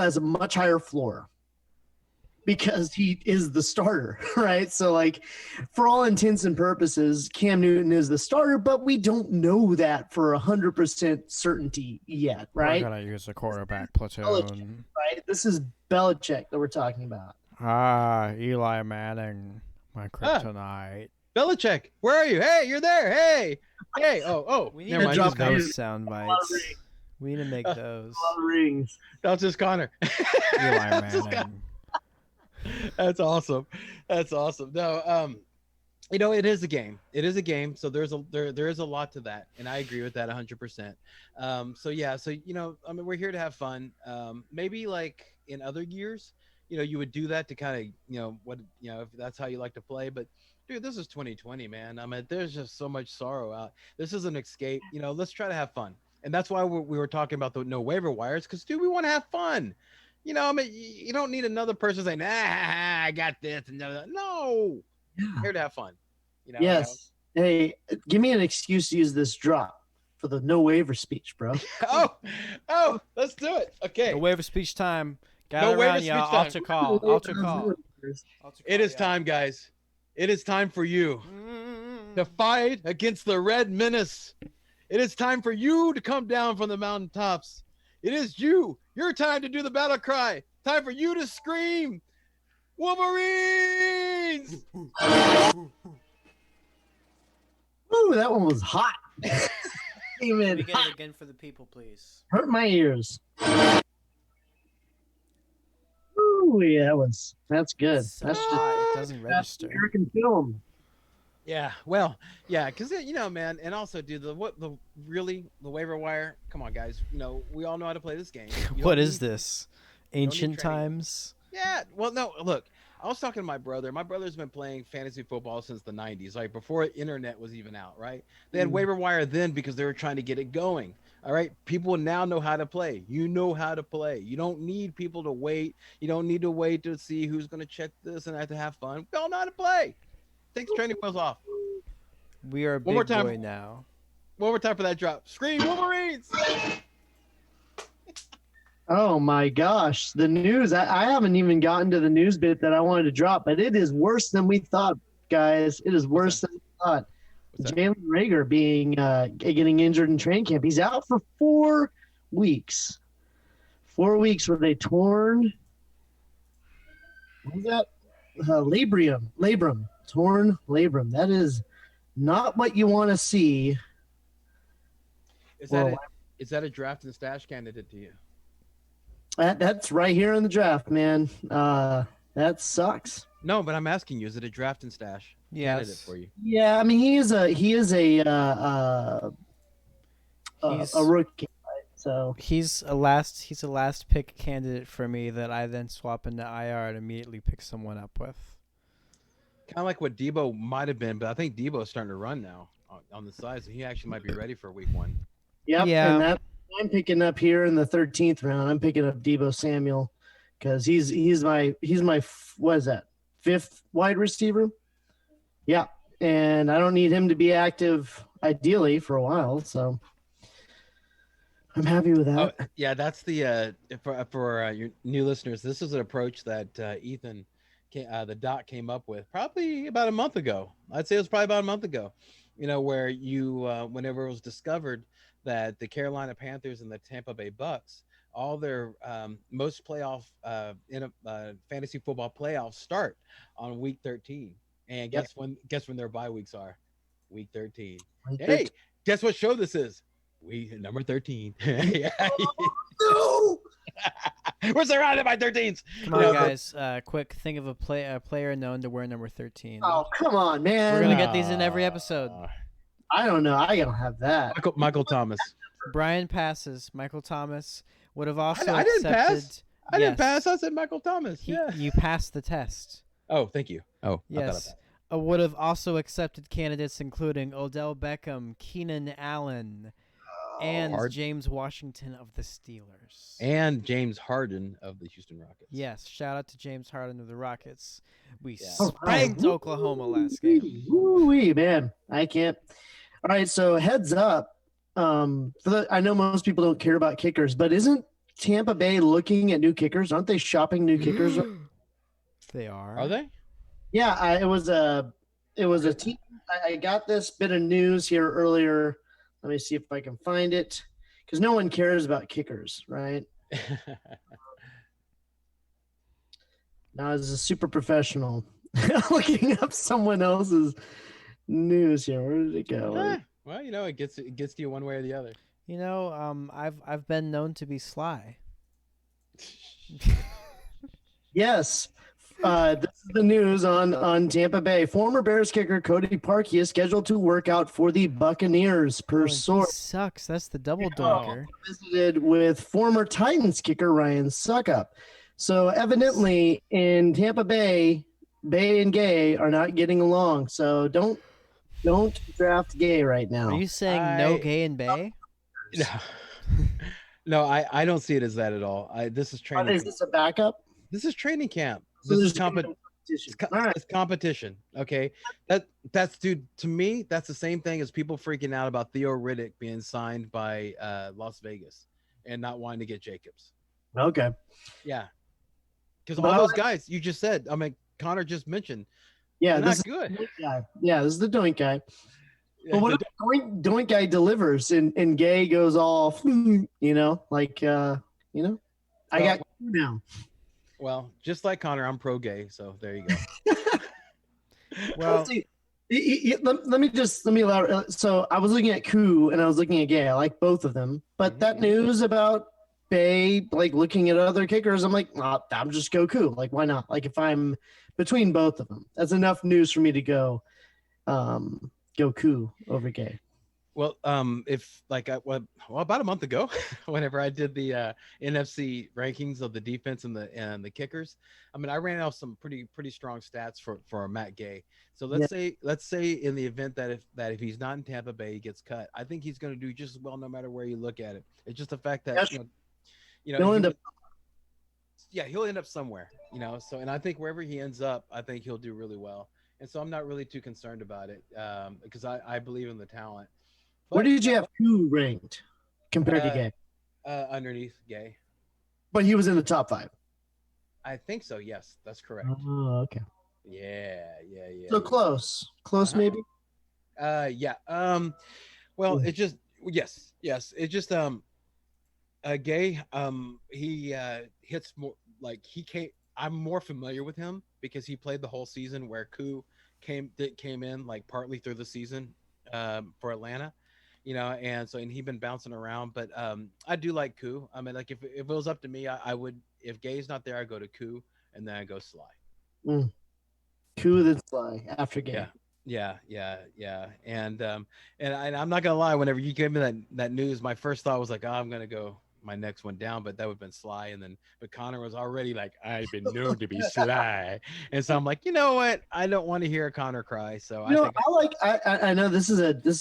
has a much higher floor because he is the starter, right? So, like, for all intents and purposes, Cam Newton is the starter, but we don't know that for 100% certainty yet, right? We're gonna use a quarterback platoon, right? This is Belichick that we're talking about. Eli Manning, my kryptonite. Belichick, where are you? Hey, you're there. Hey. We need to drop those sound bites. We need to make those. A lot of rings. That's just Connor. Eli Manning. That's awesome. No, it is a game. So there is a lot to that, and I agree with that 100%. We're here to have fun. Maybe like in other years, you would do that to kind of, if that's how you like to play. But dude, this is 2020, man. I mean, there's just so much sorrow out. This is an escape. Let's try to have fun, and that's why we were talking about the no waiver wires, because dude, we want to have fun. You don't need another person saying, I got this. No. Yeah. Here to have fun. Yes. Hey, give me an excuse to use this drop for the no waiver speech, bro. oh, let's do it. Okay. No waiver speech time. Gather around, y'all. Altar call. It is time, guys. It is time for you to fight against the Red Menace. It is time for you to come down from the mountaintops. It is your time to do the battle cry. Time for you to scream, Wolverines! Ooh, that one was hot. Even get it again for the people, please. Hurt my ears. Ooh, yeah, that's good. So that's hot. It doesn't register. American film. Yeah, well, yeah, because man, and also, dude, the waiver wire. Come on, guys. We all know how to play this game. What is this? Ancient times? Yeah. Well, no. Look, I was talking to my brother. My brother's been playing fantasy football since the '90s, like before internet was even out. Right? They had waiver wire then because they were trying to get it going. All right. People now know how to play. You know how to play. You don't need people to wait. You don't need to wait to see who's going to check this and have to have fun. We all know how to play. Take the training wheels off. We are a big boy now. One more time for that drop. Scream, Wolverines! Oh my gosh, the news. I haven't even gotten to the news bit that I wanted to drop, but it is worse than we thought, guys. It is worse than we thought. Jalen Reagor getting injured in training camp. He's out for 4 weeks. 4 weeks with a torn. What was that? Labrum. Torn labrum. That is not what you want to see. Is that a draft and stash candidate to you? That's right here in the draft, man. That sucks. No, but I'm asking you, is it a draft and stash candidate for you? Yeah, I mean he is a rookie, right? So he's a last pick candidate for me that I then swap into IR and immediately pick someone up with. Kind of like what Debo might have been, but I think Debo's starting to run now on the side, so he actually might be ready for week 1. Yep, yeah. And I'm picking up here in the 13th round. I'm picking up Debo Samuel because he's my what is that, 5th wide receiver? Yeah, and I don't need him to be active ideally for a while, so I'm happy with that. Oh, yeah, that's the for your new listeners. This is an approach that Ethan, the doc, came up with probably about a month ago. I'd say it was probably about a month ago. Where you whenever it was discovered that the Carolina Panthers and the Tampa Bay Bucks, all their most playoff fantasy football playoffs start on week 13. And guess when their bye weeks are? Week 13. Hey, guess what show this is? Week number 13. Yeah. No. We're surrounded by 13s. Come on, guys. Quick, think of a player known to wear number 13. Oh, come on, man. We're going to get these in every episode. I don't know. I don't have that. Michael Thomas. Brian passes. Michael Thomas would have also I didn't accepted. pass. I didn't pass. I said Michael Thomas. You passed the test. Oh, thank you. Oh, yes. Would have also accepted candidates including Odell Beckham, Keenan Allen, and James Washington of the Steelers. And James Harden of the Houston Rockets. Yes, shout out to James Harden of the Rockets. We spanked Oklahoma last game. Woo-wee, man. I can't. All right, so heads up. I know most people don't care about kickers, but isn't Tampa Bay looking at new kickers? Aren't they shopping new kickers? They are. Are they? Yeah, it was a team. I got this bit of news here earlier. Let me see if I can find it, because no one cares about kickers, right? Now, as a super professional, looking up someone else's news here. Where did it go? Well, it gets to you one way or the other. I've been known to be sly. Yes. This is the news on Tampa Bay. Former Bears kicker Cody Parkey is scheduled to work out for the Buccaneers, per source. Sucks. That's the double doinker. Visited with former Titans kicker Ryan Suckup. So evidently in Tampa Bay, Bay and Gay are not getting along. So don't draft Gay right now. Are you saying no Gay and Bay? No. No, I don't see it as that at all. This is training. Is this a backup? This is training camp. So This is competition. It's competition. Okay, that's dude. To me, that's the same thing as people freaking out about Theo Riddick being signed by Las Vegas and not wanting to get Jacobs. Okay. Yeah, because all those guys you just said. I mean, Connor just mentioned. Yeah, this is good. Yeah, this is the Doink guy. Yeah, But what if Doink guy delivers and Gay goes off? I got now. Well, just like Connor, I'm pro gay, so there you go. Well, let me elaborate. So I was looking at Koo and I was looking at Gay. I like both of them, but that news about Bay looking at other kickers, I'm like, I'm just go Koo. Like, why not? Like, if I'm between both of them, that's enough news for me to go Koo over Gay. Well, about a month ago, whenever I did the NFC rankings of the defense and the kickers, I mean, I ran off some pretty strong stats for Matt Gay. So let's say in the event that if he's not in Tampa Bay, he gets cut, I think he's going to do just as well no matter where you look at it. It's just the fact that he'll end up somewhere. So, and I think wherever he ends up, I think he'll do really well. And so I'm not really too concerned about it because I believe in the talent. But, where did you have Koo ranked compared to Gay? Underneath Gay. But he was in the top 5. I think so. Yes, that's correct. Oh, okay. Yeah. So close maybe. Yeah. Well, it just yes. It just Gay. He hits more like he came. I'm more familiar with him because he played the whole season where Koo came in like partly through the season for Atlanta. And he'd been bouncing around, but I do like Koo. I mean, like if it was up to me, I would, if Gay's not there, I go to Koo and then I go Sly. Koo then Sly after Gay. Yeah. And I'm not gonna lie, whenever you gave me that news, my first thought was like, I'm gonna go my next one down, but that would have been Sly. But Connor was already like, I've been known to be Sly. And so I'm like, you know what? I don't want to hear Connor cry. So I know this is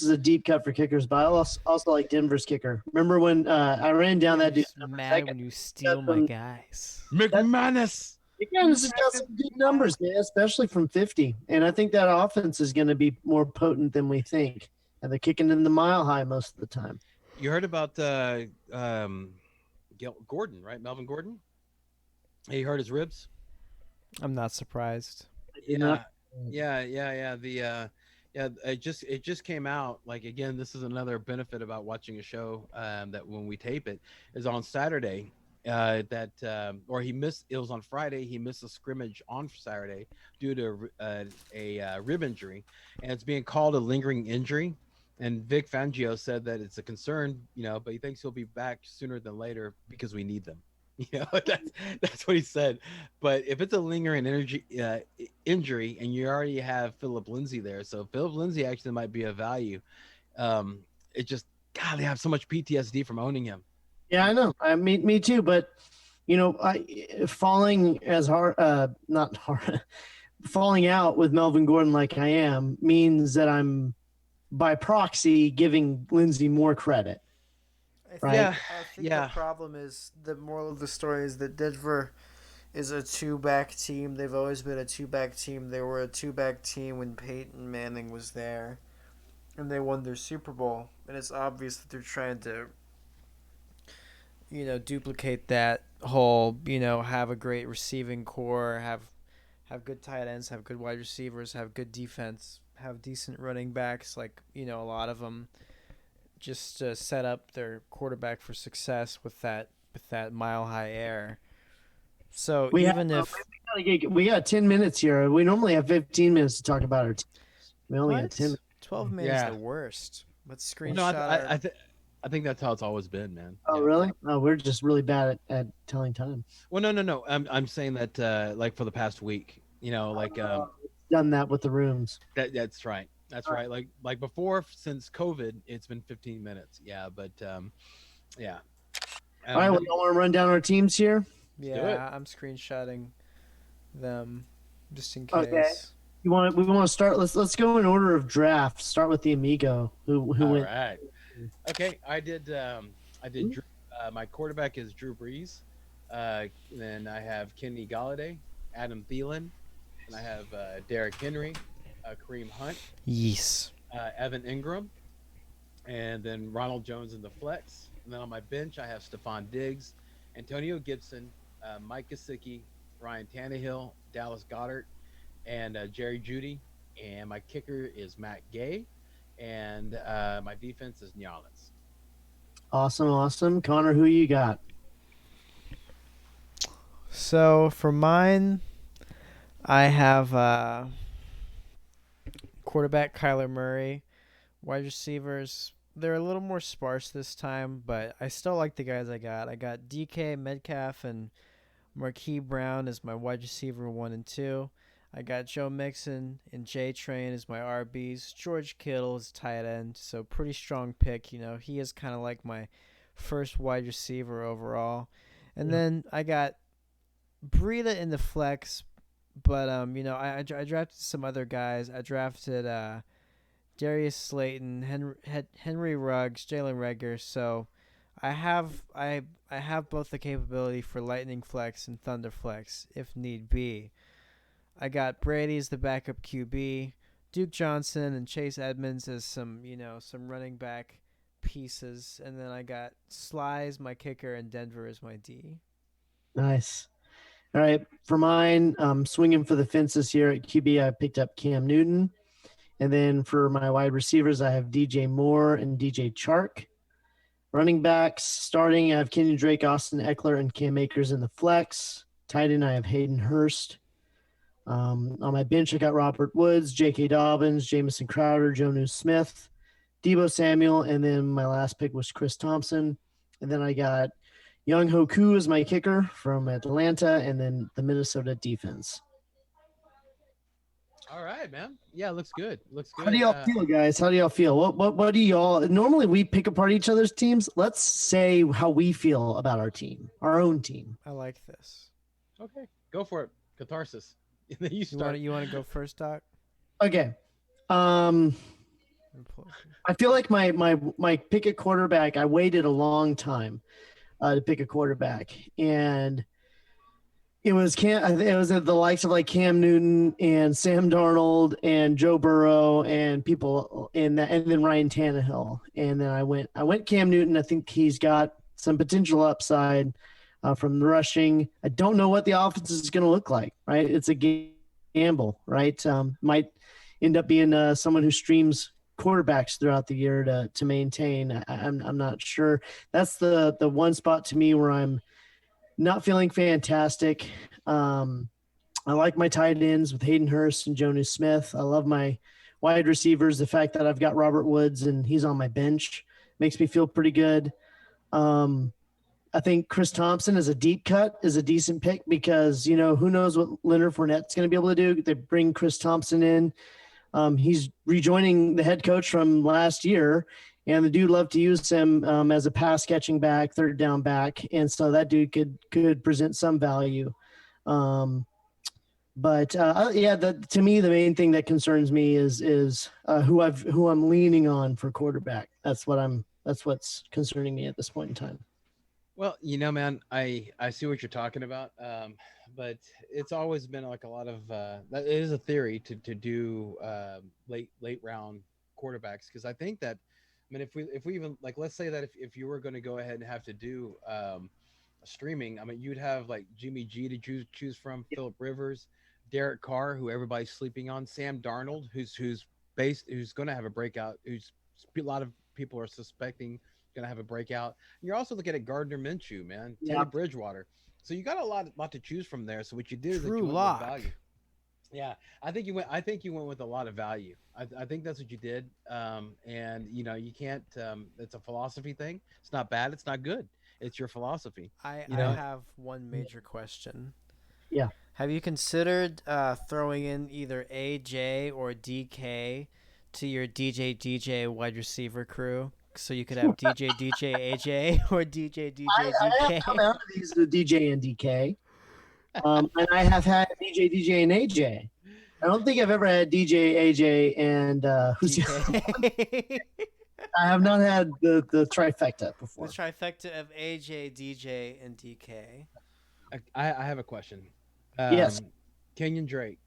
a deep cut for kickers, but I also like Denver's kicker. Remember when I ran down that dude? Mad when you steal my guys. McManus. McManus has got some good numbers, man, especially from 50. And I think that offense is going to be more potent than we think. And they're kicking in the mile high most of the time. You heard about Gordon, right? Melvin Gordon. He hurt his ribs. I'm not surprised. Yeah. The Yeah, it just came out. Like again, this is another benefit about watching a show that when we tape it is on Saturday. That or he missed. It was on Friday. He missed a scrimmage on Saturday due to a rib injury, and it's being called a lingering injury. And Vic Fangio said that it's a concern, but he thinks he'll be back sooner than later because we need them. That's what he said. But if it's a lingering injury, and you already have Philip Lindsay there, so Philip Lindsay actually might be of value. Um, it just God, they have so much PTSD from owning him. Yeah, I know. Me too. But falling as hard, not hard, falling out with Melvin Gordon like I am means that I'm by proxy giving Lindsay more credit, right? Yeah, I think the yeah, problem is the moral of the story is that Denver is a two-back team. They've always been a two-back team. They were a two-back team when Peyton Manning was there, and they won their Super Bowl. And it's obvious that they're trying to, duplicate that whole, have a great receiving core, have good tight ends, have good wide receivers, have good defense, have decent running backs. Like a lot of them just to set up their quarterback for success with that mile high air. So We have even if we got 10 minutes here. We normally have 15 minutes to talk about our team. We only got 10 what minutes. 12 minutes is yeah. the worst. Let's Well, no, screenshot our. I think that's how it's always been, man. Oh, Yeah. really? Oh, we're just really bad at telling time. Well, no, no, no. I'm saying that like for the past week, Done that with the rooms. that's right. That's right. Like before, since COVID, it's been 15 minutes. Yeah, but yeah. All right, well, y'all want to run down our teams here? do it. Yeah, I'm screenshotting them just in Okay. case. We want to start. Let's go in order of draft. Start with the Amigo. Who All went? right. Okay, I did. Drew, my quarterback is Drew Brees. Then I have Kenny Galladay, Adam Thielen, and I have Derrick Henry, Kareem Hunt, Yes. Evan Ingram, and then Ronald Jones in the flex. And then on my bench, I have Stephon Diggs, Antonio Gibson, Mike Gesicki, Ryan Tannehill, Dallas Goddard, and Jerry Judy. And my kicker is Matt Gay, and my defense is Nyalans. Awesome. Connor, who you got? So for mine, I have quarterback Kyler Murray. Wide receivers, they're a little more sparse this time, but I still like the guys I got. I got DK Metcalf and Marquise Brown as my wide receiver 1 and 2. I got Joe Mixon and J Train as my RBs. George Kittle is tight end, so pretty strong pick. He is kind of like my first wide receiver overall. And then I got Breida in the flex, but I drafted some other guys. I drafted Darius Slayton, Henry Ruggs, Jalen Reagor. So I have both the capability for Lightning Flex and Thunder Flex if need be. I got Brady as the backup QB, Duke Johnson and Chase Edmonds as some running back pieces, and then I got Sly as my kicker and Denver as my D. Nice. All right, for mine, swinging for the fences here at QB. I picked up Cam Newton. And then for my wide receivers, I have DJ Moore and DJ Chark. Running backs, starting, I have Kenyon Drake, Austin Eckler, and Cam Akers in the flex. Tight end, I have Hayden Hurst. On my bench, I got Robert Woods, J.K. Dobbins, Jamison Crowder, Jonnu Smith, Debo Samuel, and then my last pick was Chris Thompson. And then I got Young Hoku as my kicker from Atlanta, and then the Minnesota defense. All right, man. Yeah, looks good. Looks good. How do y'all feel, guys? How do y'all feel? What do y'all normally we pick apart each other's teams? Let's say how we feel about our team, our own team. I like this. Okay, go for it. Catharsis. And then you start. You want to go first, Doc? Okay. I feel like my pick a quarterback. I waited a long time to pick a quarterback, and it was the likes of like Cam Newton and Sam Darnold and Joe Burrow and people in that, and then Ryan Tannehill. And then I went Cam Newton. I think he's got some potential upside from the rushing. I don't know what the offense is going to look like. Right, it's a gamble. Right, end up being someone who streams quarterbacks throughout the year to maintain. I'm not sure. That's the one spot to me where I'm not feeling fantastic. I like my tight ends with Hayden Hurst and Jonas Smith. I love my wide receivers. The fact that I've got Robert Woods and he's on my bench makes me feel pretty good. I think Chris Thompson as a deep cut is a decent pick because, who knows what Leonard Fournette's going to be able to do. They bring Chris Thompson in. He's rejoining the head coach from last year, and the dude loved to use him as a pass catching back, third down back. And so that dude could present some value. To me, the main thing that concerns me is who I'm leaning on for quarterback. That's what's concerning me at this point in time. Well, man, I see what you're talking about, but it's always been like a lot of that is a theory to do late round quarterbacks, because I think that, if we even, like, let's say that if you were going to go ahead and have to do streaming, you'd have like Jimmy G to choose from, Phillip Rivers, Derek Carr, who everybody's sleeping on, Sam Darnold, who's going to have a breakout, who's a lot of people are suspecting going to have a breakout. And you're also looking at Gardner Minshew, man, Teddy Bridgewater. So you got a lot to choose from there. So what you did is that you went with value. Yeah, I think you went with a lot of value. I think that's what you did. And you can't. It's a philosophy thing. It's not bad. It's not good. It's your philosophy. I have one major question. Yeah. Have you considered throwing in either AJ or DK to your DJ wide receiver crew? So you could have DJ AJ or DJ DK. I have come out of these with DJ and DK. And I have had DJ and AJ. I don't think I've ever had DJ, AJ, and who's the I have not had the trifecta before. The trifecta of AJ, DJ, and DK. I have a question. Yes. Kenyon Drake.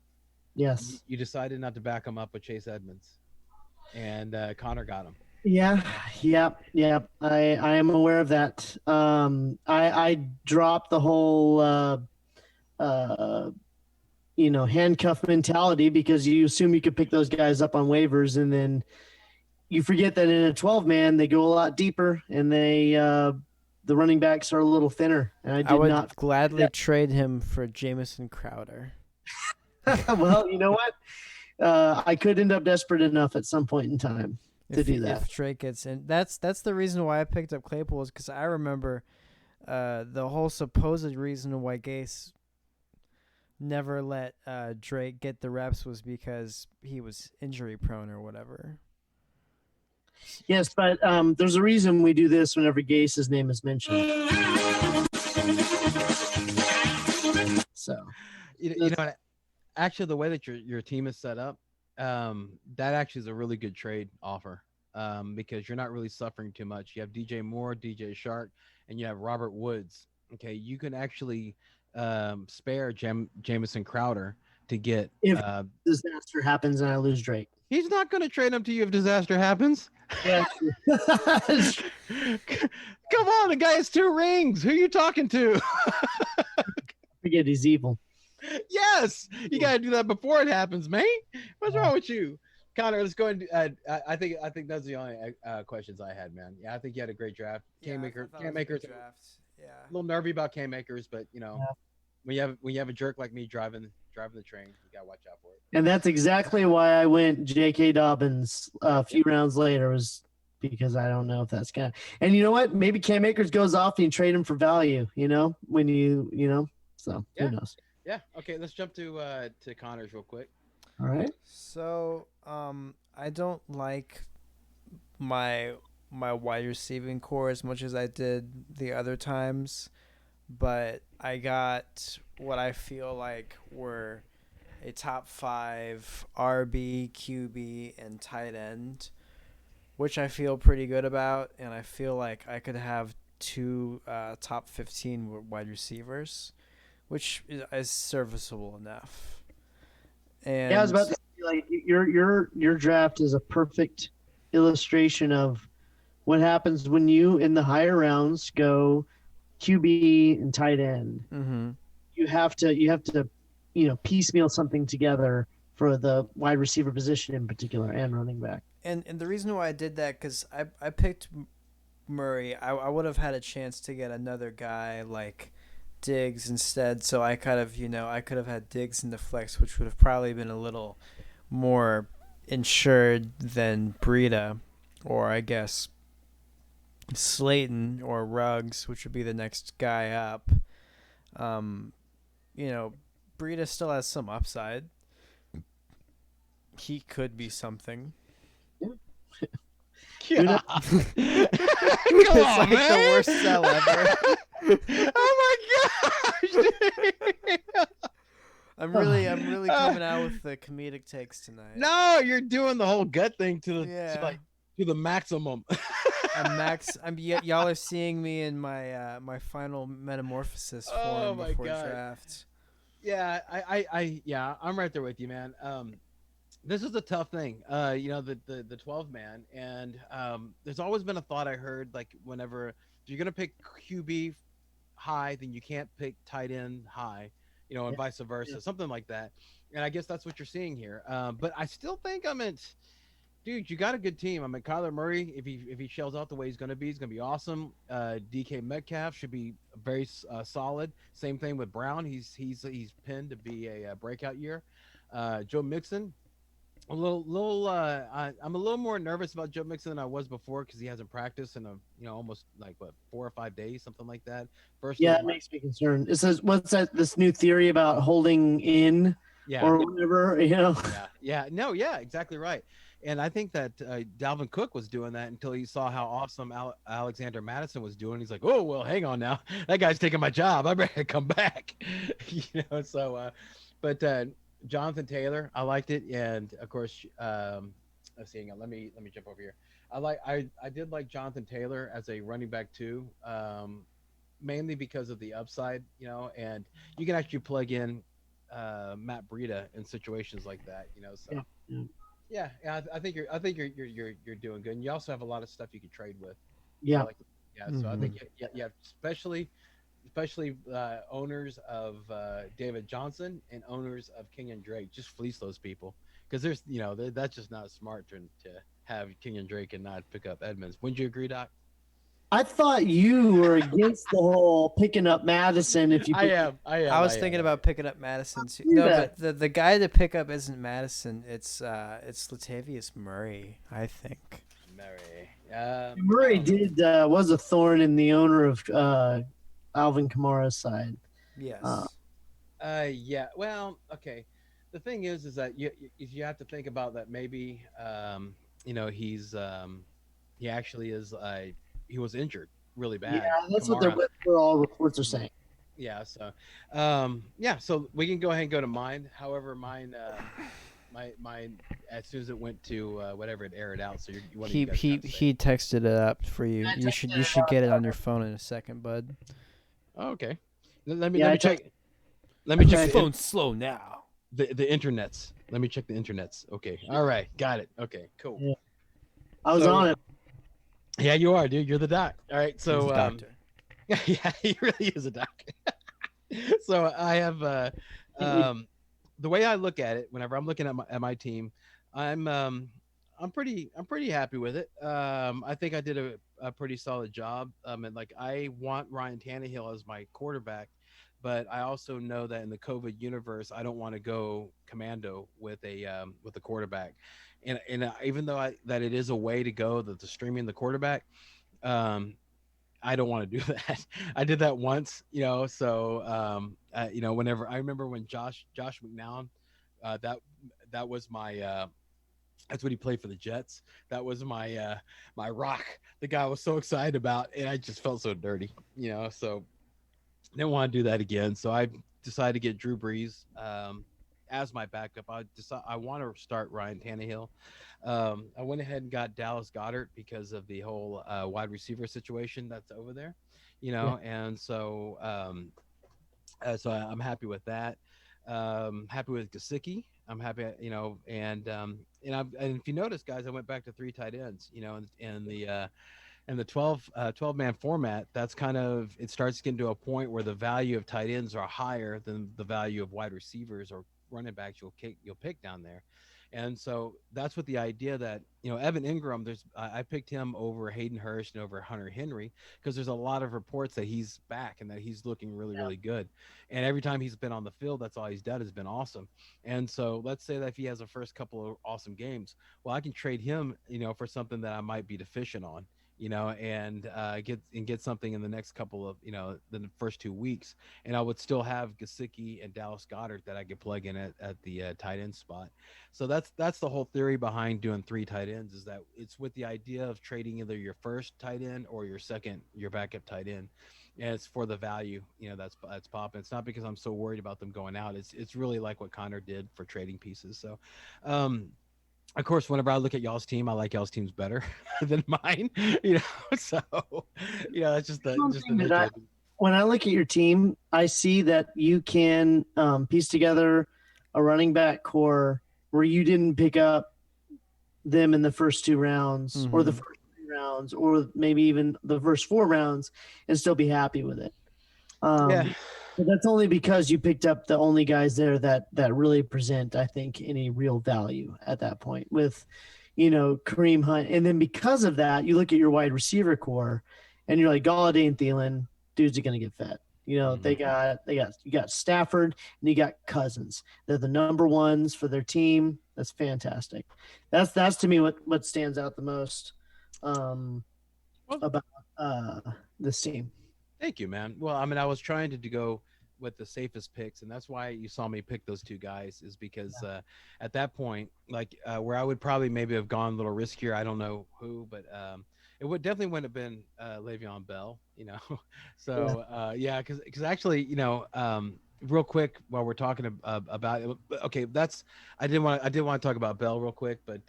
Yes. You decided not to back him up with Chase Edmonds, and Connor got him. Yeah. I am aware of that. I dropped the whole handcuff mentality because you assume you could pick those guys up on waivers, and then you forget that in a 12-man they go a lot deeper, and they the running backs are a little thinner. And I would gladly trade him for Jamison Crowder. Well, you know what? I could end up desperate enough at some point in time to do that. If Drake gets in, that's the reason why I picked up Claypool, is because I remember the whole supposed reason why Gase never let Drake get the reps was because he was injury prone or whatever. Yes, but there's a reason we do this whenever Gase's name is mentioned. So, actually, the way that your team is set up, that actually is a really good trade offer, because you're not really suffering too much. You have DJ Moore, DJ Shark, and you have Robert Woods. Okay, you can actually spare Jamison Crowder to get if disaster happens and I lose Drake. He's not going to trade him to you if disaster happens. Yeah. Come on, the guy has 2 rings. Who are you talking to? Forget he's evil. Yes, you got to do that before it happens, man. What's wrong with you, Connor? Let's go and I think those are the only questions I had, man. Yeah, I think you had a great draft. Cam Akers. Yeah, a little nervy about Cam Akers, but when you have a jerk like me driving the train, you gotta watch out for it. And that's exactly why I went J.K. Dobbins a few rounds later, was because I don't know if that's gonna. And you know what? Maybe Cam Akers goes off and you trade him for value. When so who knows? Yeah. Okay. Let's jump to Connor's real quick. All right. So I don't like my wide receiving core as much as I did the other times, but I got what I feel like were a top 5 RB, QB, and tight end, which I feel pretty good about, and I feel like I could have 2 top 15 wide receivers, which is serviceable enough. And I was about to say, like, your draft is a perfect illustration of what happens when you in the higher rounds go QB and tight end. Mm-hmm. You have to piecemeal something together for the wide receiver position in particular and running back. And the reason why I did that, because I picked Murray. I would have had a chance to get another guy like Diggs instead, so I kind of, I could have had Diggs in the flex, which would have probably been a little more insured than Breida, or I guess Slayton or Ruggs, which would be the next guy up. Um, Breida still has some upside. He could be something. Yeah. It's Come on, like man. the worst sell ever. Oh my gosh. I'm really coming out with the comedic takes tonight. No, you're doing the whole gut thing to Yeah. to the maximum. Y'all are seeing me in my my final metamorphosis form before draft. Yeah, I'm right there with you, man. This is a tough thing. The 12 man, and there's always been a thought I heard, like, whenever if you're gonna pick QB high, then you can't pick tight end high, and vice versa, something like that. And I guess that's what you're seeing here. But I still think dude, you got a good team. I mean, Kyler Murray, if he shells out the way he's going to be awesome. DK Metcalf should be very solid. Same thing with Brown. He's pinned to be a breakout year. Joe Mixon, I'm a little more nervous about Joe Mixon than I was before because he hasn't practiced in almost like 4 or 5 days, something like that. It makes me concerned. It says, what's that? This new theory about holding in, or whatever, Yeah, exactly right. And I think that Dalvin Cook was doing that until he saw how awesome Alexander Madison was doing. He's like, oh well, hang on now, that guy's taking my job. I better come back. But Jonathan Taylor, I liked it, and of course, let's see. Let me jump over here. I did like Jonathan Taylor as a running back too, mainly because of the upside, and you can actually plug in Matt Breida in situations like that, So I think you're doing good, and you also have a lot of stuff you can trade with. Yeah, So I think especially owners of David Johnson and owners of King and Drake, just fleece those people because there's that's just not smart to have King and Drake and not pick up Edmonds. Wouldn't you agree, Doc? I thought you were against the whole picking up Madison. If you, I am. I was thinking about picking up Madison too. No, but the guy to pick up isn't Madison. It's Latavius Murray, I think. Murray was a thorn in the owner of Alvin Kamara's side. Yes. Yeah. Well, okay. The thing is that you have to think about that. Maybe he's he actually is he was injured really bad. Yeah, that's Kamara. What all reports are saying. Yeah. So, So we can go ahead and go to mine. However, mine, mine as soon as it went to whatever it aired out. So he texted it up for you. You should get it on your phone in a second, bud. Oh, okay. Let me check. Let me check. Phone's slow now. The internets. Let me check the internets. Okay. All right. Got it. Okay. Cool. Yeah. I was on it. Yeah, you are, dude. You're the doc. All right. So, doctor. Yeah, he really is a doctor. So I have the way I look at it. Whenever I'm looking at my team, I'm pretty happy with it. I think I did a pretty solid job. And like I want Ryan Tannehill as my quarterback, but I also know that in the COVID universe, I don't want to go commando with a quarterback. And even though that it is a way to go, the streaming the quarterback, I don't want to do that. I did that once, So whenever I remember when Josh McNown, that was my that's what he played for the Jets. That was my my rock. The guy I was so excited about, and I just felt so dirty, So didn't want to do that again. So I decided to get Drew Brees as my backup. I want to start Ryan Tannehill. I went ahead and got Dallas Goedert because of the whole wide receiver situation that's over there, And so I'm happy with that. Happy with Gesicki. I'm happy, and if you notice, guys, I went back to 3 tight ends, and the And the 12 man format, that's kind of, it starts getting to a point where the value of tight ends are higher than the value of wide receivers or running backs you'll pick down there. And so that's what the idea that, Evan Ingram, I picked him over Hayden Hurst and over Hunter Henry because there's a lot of reports that he's back and that he's looking really, really good. And every time he's been on the field, that's all he's done has been awesome. And so let's say that if he has a first couple of awesome games, well, I can trade him, for something that I might be deficient on, and get something in the next couple of, the first 2 weeks, and I would still have Gasicki and Dallas Goddard that I could plug in at the tight end spot. So that's the whole theory behind doing three tight ends, is that it's with the idea of trading either your first tight end or your backup tight end, and it's for the value, that's popping. It's not because I'm so worried about them going out. It's really like what Connor did for trading pieces. So, um, of course, whenever I look at y'all's team, I like y'all's teams better than mine. So that's One just the thing that nature of it. when I look at your team, I see that you can piece together a running back core where you didn't pick up them in the first 2 rounds or the Mm-hmm. first 3 rounds or maybe even the first 4 rounds and still be happy with it. Yeah, But that's only because you picked up the only guys there that really present, I think, any real value at that point with, Kareem Hunt. And then because of that, you look at your wide receiver core and you're like, Galladay and Thielen, dudes are gonna get fed. Mhm. You got Stafford and you got Cousins. They're the number ones for their team. That's fantastic. That's to me what stands out the most Well, about this team. thank you, man. Well, I mean, I was trying to go with the safest picks, and that's why you saw me pick those two guys, is because at that point, like where I would probably maybe have gone a little riskier. I don't know who, but it would definitely wouldn't have been Le'Veon Bell, Yeah. So yeah, because actually, real quick while we're talking about it, okay, I did want to talk about Bell real quick, but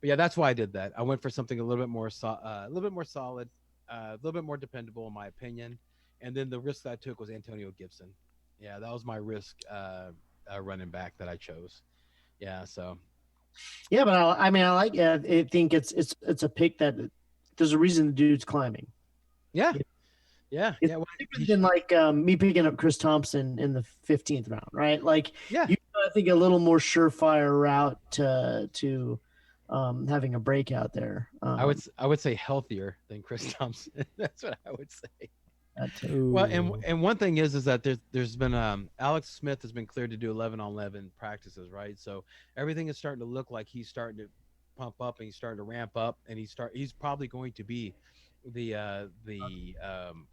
yeah, that's why I did that. I went for something a little bit more a little bit more solid, a little bit more dependable in my opinion. And then the risk that I took was Antonio Gibson. Yeah, that was my risk running back that I chose. Yeah, so Yeah, but I mean, I like. I think it's a pick that there's a reason the dude's climbing. yeah, yeah, It's yeah. Well, different than like me picking up Chris Thompson in the 15th round, right? Like yeah, you, I think a little more surefire route to having a breakout there. I would say healthier than Chris Thompson. That's what I would say. That too. Well, Ooh. and one thing is that there's been Alex Smith has been cleared to do 11 on 11 practices, right? So everything is starting to look like he's starting to pump up and he's starting to ramp up, and he's probably going to be the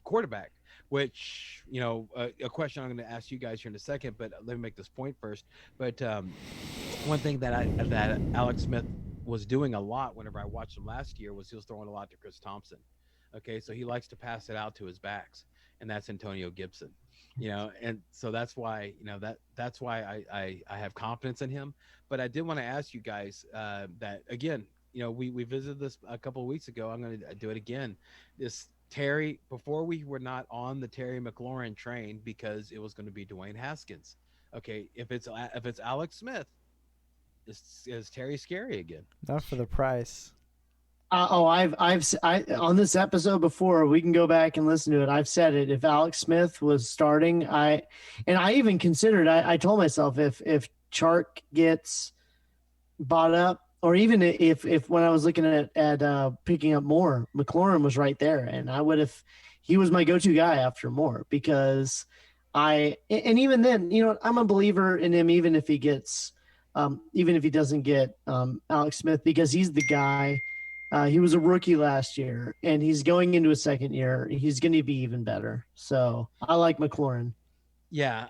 quarterback. Which a question I'm going to ask you guys here in a second, but let me make this point first. But one thing that Alex Smith was doing a lot whenever I watched him last year was he was throwing a lot to Chris Thompson. Okay, so he likes to pass it out to his backs, and that's Antonio Gibson. And so that's why that's why I have confidence in him. But I did want to ask you guys that again. We visited this a couple of weeks ago. I'm going to do it again. This Terry, before we were not on the Terry McLaurin train because it was going to be Dwayne Haskins. Okay, if it's Alex Smith, is Terry scary again? Not for the price. On this episode before, we can go back and listen to it. I've said it. If Alex Smith was starting, I even considered. I told myself if Chark gets bought up, or even if when I was looking at picking up Moore, McLaurin was right there, and I would have. He was my go-to guy after Moore because and even then, I'm a believer in him, even if he doesn't get Alex Smith, because he's the guy. He was a rookie last year, and he's going into his second year. He's going to be even better. So I like McLaurin. Yeah.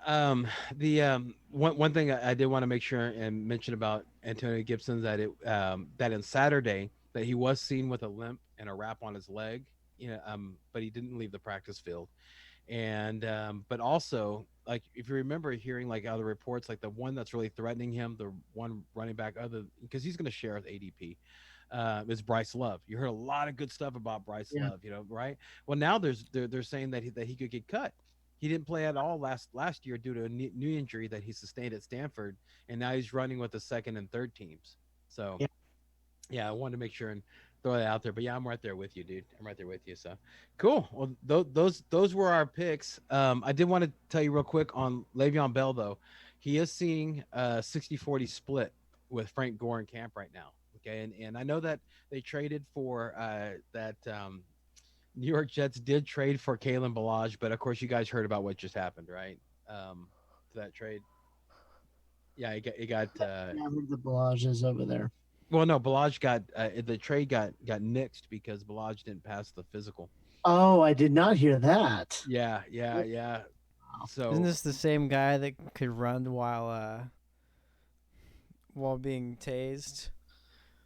The one thing I did want to make sure and mention about Antonio Gibson, that in Saturday that he was seen with a limp and a wrap on his leg. But he didn't leave the practice field. And but also, like, if you remember hearing like other reports, like the one that's really threatening him, the one running back other, because he's going to share with ADP, is Bryce Love. You heard a lot of good stuff about Bryce Yeah. Love, right? Well, now they're saying that he could get cut. He didn't play at all last year due to a knee injury that he sustained at Stanford, and now he's running with the second and third teams. So Yeah. yeah, I wanted to make sure and throw that out there. But yeah, I'm right there with you, dude. I'm right there with you. So cool. Well, those were our picks. I did want to tell you real quick on Le'Veon Bell though. He is seeing a 60-40 split with Frank Gore in camp right now. Okay, and I know that they traded for that. New York Jets did trade for Kalen Ballage, but of course you guys heard about what just happened, right? To that trade. Yeah, it got. Yeah, I think the barrage is over there. Well, no, Ballage got the trade got nixed because Ballage didn't pass the physical. Oh, I did not hear that. Yeah. So Isn't this the same guy that could run while being tased?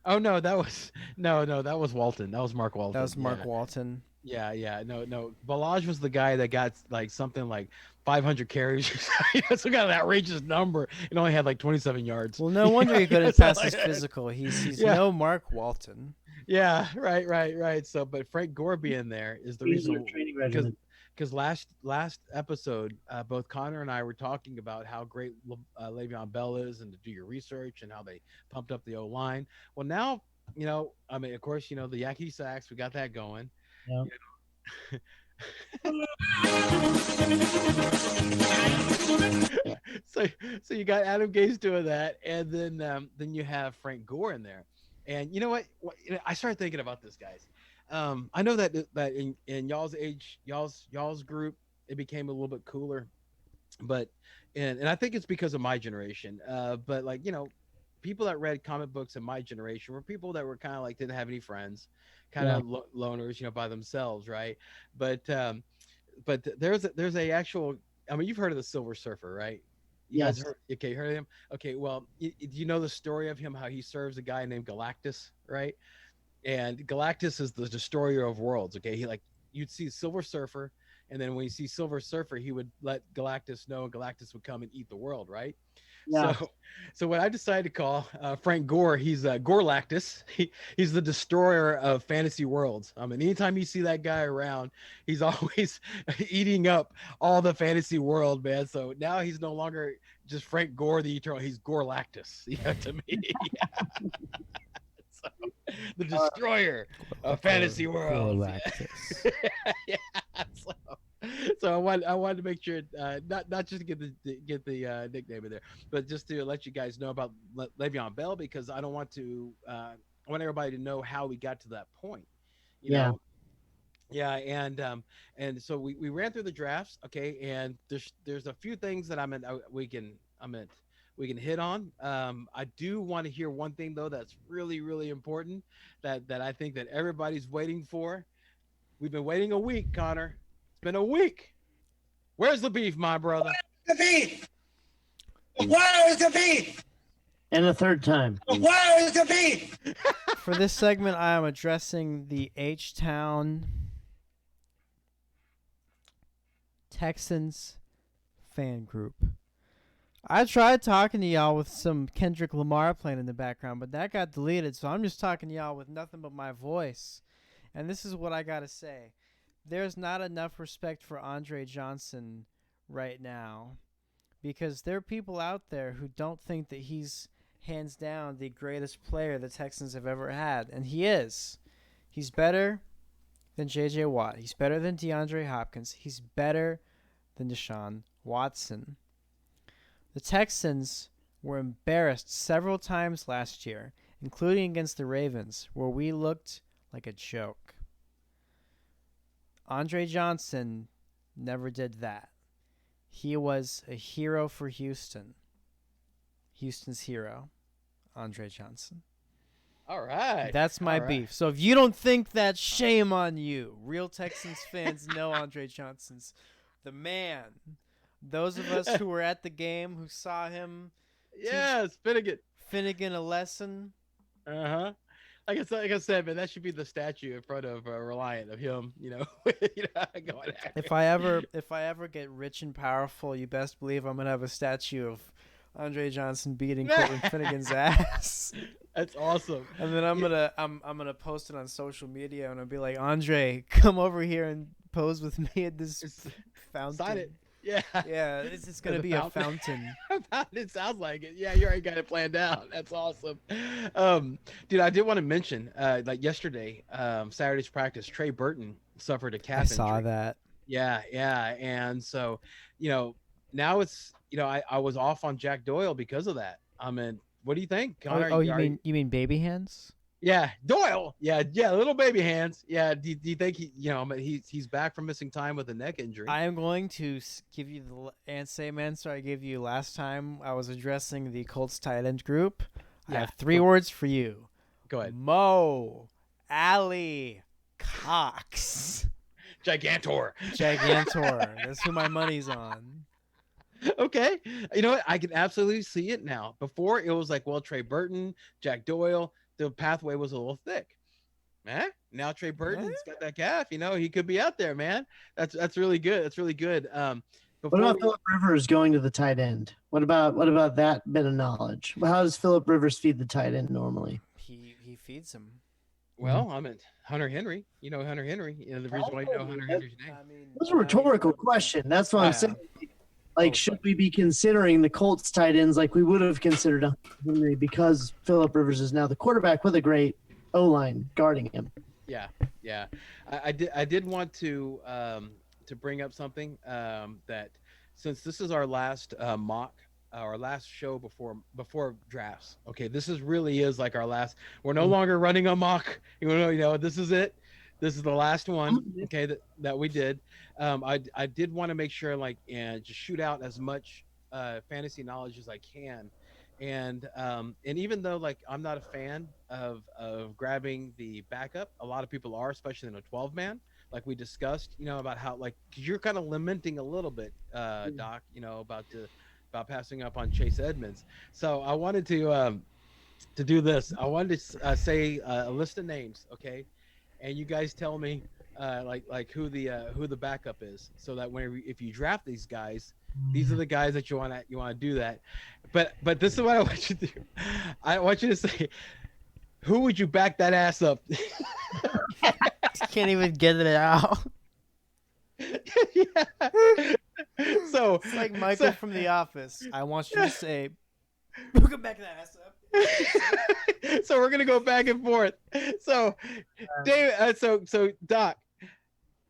Oh no, that was that was Walton. That was Mark Walton. That was Mark Walton. Yeah. No. Ballage was the guy that got like something like 500 carries or something. Some kind of outrageous number and only had like 27 yards. Well, no wonder he couldn't pass his physical. He's no Mark Walton. Yeah, right. So, but Frank Gore being there is the reason because last episode, both Connor and I were talking about how great Le'Veon Bell is and to do your research and how they pumped up the O line. Well, now I mean, of course, the Yakety Sax, we got that going. Yep. So you got Adam Gase doing that, and then you have Frank Gore in there, and you know what? I started thinking about this, guys. I know that in y'all's age, y'all's group, it became a little bit cooler, but and I think it's because of my generation. But like people that read comic books in my generation were people that were kind of like didn't have any friends, kind of loners, by themselves, right? But there's a actual. I mean, you've heard of the Silver Surfer, right? Yes. Heard of him? Okay, well, do you know the story of him? How he serves a guy named Galactus, right? And Galactus is the destroyer of worlds. Okay, you'd see Silver Surfer, and then when you see Silver Surfer, he would let Galactus know, and Galactus would come and eat the world, right? Yeah. So what I decided to call Frank Gore, he's Gorlactus. He's the destroyer of fantasy worlds. I mean, anytime you see that guy around, he's always eating up all the fantasy world, man. So now he's no longer just Frank Gore the Eternal. He's Gorlactus, to me. So, the destroyer of fantasy worlds. Yeah. So I wanted to make sure not just to get the nickname in there, but just to let you guys know about Le'Veon Bell, because I don't want to. I want everybody to know how we got to that point. You know? Yeah, and so we ran through the drafts, okay, and there's a few things that we can hit on. I do want to hear one thing though that's really, really important that I think that everybody's waiting for. We've been waiting a week, Connor. It's been a week. Where's the beef, my brother? The beef. Where is the beef? And a third time. Where is the beef? For this segment, I am addressing the H-Town Texans fan group. I tried talking to y'all with some Kendrick Lamar playing in the background, but that got deleted, so I'm just talking to y'all with nothing but my voice. And this is what I gotta say. There's not enough respect for Andre Johnson right now, because there are people out there who don't think that he's hands down the greatest player the Texans have ever had, and he is. He's better than J.J. Watt. He's better than DeAndre Hopkins. He's better than Deshaun Watson. The Texans were embarrassed several times last year, including against the Ravens, where we looked like a joke. Andre Johnson never did that. He was a hero for Houston. Houston's hero, Andre Johnson. All right. That's my beef. So if you don't think that, shame on you. Real Texans fans know Andre Johnson's the man. Those of us who were at the game, who saw him teach Finnegan a lesson. Uh-huh. Like I said, man, that should be the statue in front of Reliant of him, going at If I ever get rich and powerful, you best believe I'm gonna have a statue of Andre Johnson beating Colton Finnegan's ass. That's awesome. And then I'm gonna post it on social media, and I'll be like, Andre, come over here and pose with me at this fountain. Yeah. Yeah, it's gonna The be a fountain. It sounds like it. Yeah, you already got it planned out. That's awesome. Dude, I did want to mention, like yesterday, Saturday's practice, Trey Burton suffered a I calf saw injury. that. Yeah, yeah. And so, you know, now it's, I was off on Jack Doyle because of that. I mean, what do you think, Connor? Oh, you mean baby hands? Yeah, Doyle. Yeah, yeah, little baby hands. Yeah, do you think he's back from missing time with a neck injury? I am going to give you the same answer I gave you last time I was addressing the Colts tight end group. I have 3 words for you. Go ahead. Mo, Ali, Cox. Gigantor. That's who my money's on. Okay. You know what? I can absolutely see it now. Before it was like, well, Trey Burton, Jack Doyle, the pathway was a little thick. Now Trey Burton's got that calf, he could be out there, man. That's really good. That's really good. What about Phillip Rivers going to the tight end? What about that bit of knowledge? How does Phillip Rivers feed the tight end normally? He feeds him. Well, I mean, Hunter Henry. Hunter Henry. The reason why you know Hunter Henry's name. That's a rhetorical question. That's what I'm saying. Like, should we be considering the Colts tight ends like we would have considered Henry because Phillip Rivers is now the quarterback with a great O-line guarding him? Yeah. I did want to bring up something that since this is our last mock, our last show before drafts. Okay, this really is like our last. We're no longer running a mock. This is it. This is the last one, okay, that we did. I did want to make sure, just shoot out as much fantasy knowledge as I can, and even though I'm not a fan of grabbing the backup, a lot of people are, especially in a 12-man, like we discussed, about how because you're kind of lamenting a little bit, Doc, about passing up on Chase Edmonds. So I wanted to do this. I wanted to say a list of names, okay. And you guys tell me, who the backup is, so that if you draft these guys, these are the guys that you want to do that. But this is what I want you to do. I want you to say, who would you back that ass up? Can't even get it out. Yeah. So it's like Michael from The Office. I want you to say, who can back that ass up? So we're gonna go back and forth. So, David. So Doc,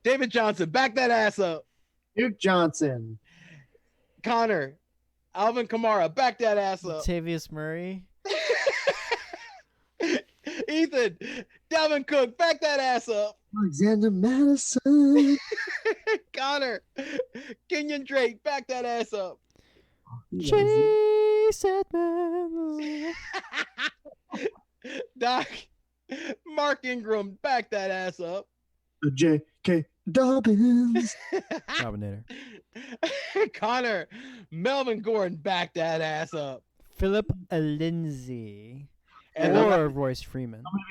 David Johnson, back that ass up. Duke Johnson, Connor, Alvin Kamara, back that ass up. Latavius Murray, Ethan, Dalvin Cook, back that ass up. Alexander Madison, Connor, Kenyon Drake, back that ass up. Chase Edmonds. Doc, Mark Ingram, back that ass up. J.K. Dobbins. Dominator. Connor, Melvin Gordon, back that ass up. Philip Lindsay. And or Royce Freeman. I'm gonna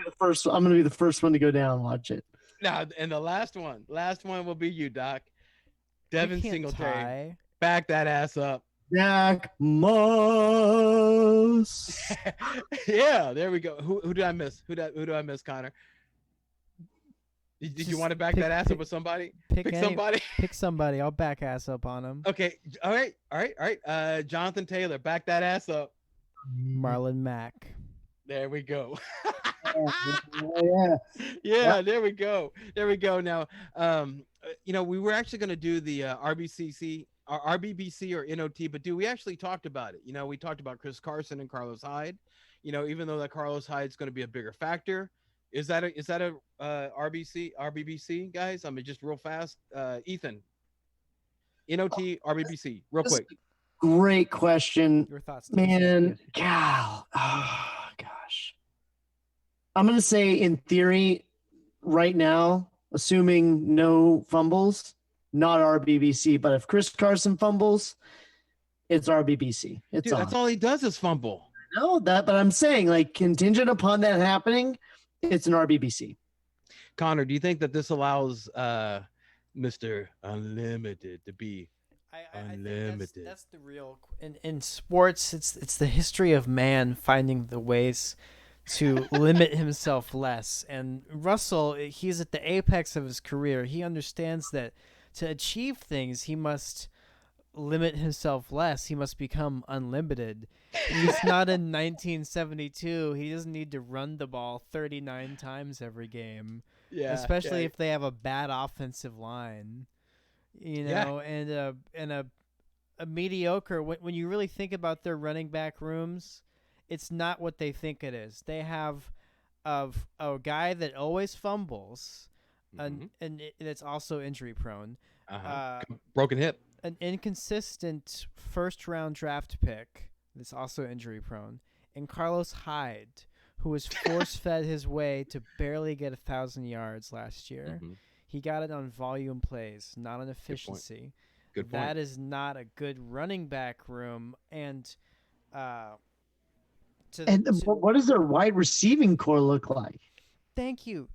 be the first one to go down and watch it. Now, and the last one will be you, Doc. Devin Singletary, tie. Back that ass up. Jack Moss. Yeah, there we go. Who did I miss? Who do I miss, Connor? Did you want to back that ass up with somebody? Pick somebody. Pick somebody. I'll back ass up on him. Okay. All right. Jonathan Taylor, back that ass up. Marlon Mack. There we go. Yeah. Yeah, there we go. Now, we were actually going to do the RBBC or NOT, but dude, we actually talked about it. We talked about Chris Carson and Carlos Hyde. Even though that Carlos Hyde's going to be a bigger factor, is that a RBBC, guys? I mean, just real fast, Ethan. NOT, RBBC, real quick. Great question. Your thoughts, man. Gal. Oh gosh. I'm gonna say, in theory, right now, assuming no fumbles, not RBBC. But if Chris Carson fumbles, it's RBBC. It's Dude, that's all he does is fumble. I know that, but I'm saying, contingent upon that happening, it's an RBBC. Connor, do you think that this allows Mr. Unlimited to be unlimited? I think that's the real in sports. It's the history of man finding the ways to limit himself less. And Russell, he's at the apex of his career. He understands that to achieve things, he must limit himself less. He must become unlimited. He's not in 1972. He doesn't need to run the ball 39 times every game. Yeah, Especially if they have a bad offensive line. You know, and a mediocre, when you really think about their running back rooms, it's not what they think it is. They have a guy that always fumbles, and it's also injury prone. Broken hip. An inconsistent first-round draft pick that's also injury prone, and Carlos Hyde, who was force-fed his way to barely get 1,000 yards last year. He got it on volume plays, not on efficiency. Good point. That is not a good running back room. And what does their wide receiving core look like? Thank you.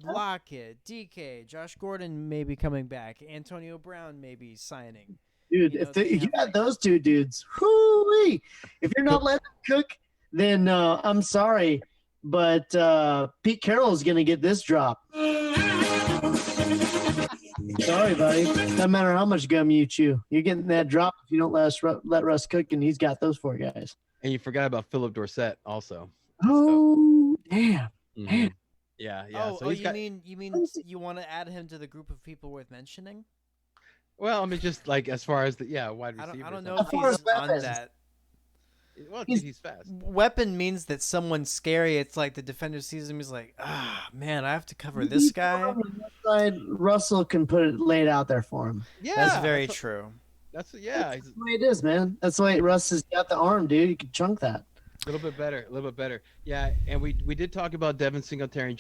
Lockett, DK, Josh Gordon may be coming back. Antonio Brown may be signing. Dude, if you got those two dudes, whoo-wee. If you're not letting them cook, then I'm sorry, but Pete Carroll is going to get this drop. Sorry, buddy. Doesn't matter how much gum you chew. You're getting that drop if you don't let Russ cook, and he's got those 4 guys. And you forgot about Philip Dorsett also. Oh, damn. Man. Yeah. Oh, so you mean you want to add him to the group of people worth mentioning? Well, I mean, just like as far as wide receiver. I don't know if he's on that. Well, he's fast. Weapon means that someone's scary. It's like the defender sees him. He's like, man, I have to cover this guy. Russell can put it laid out there for him. Yeah, that's very true. That's the way it is, man. That's the way Russ has got the arm, dude. You can chunk that. A little bit better. Yeah, and we did talk about Devin Singletary and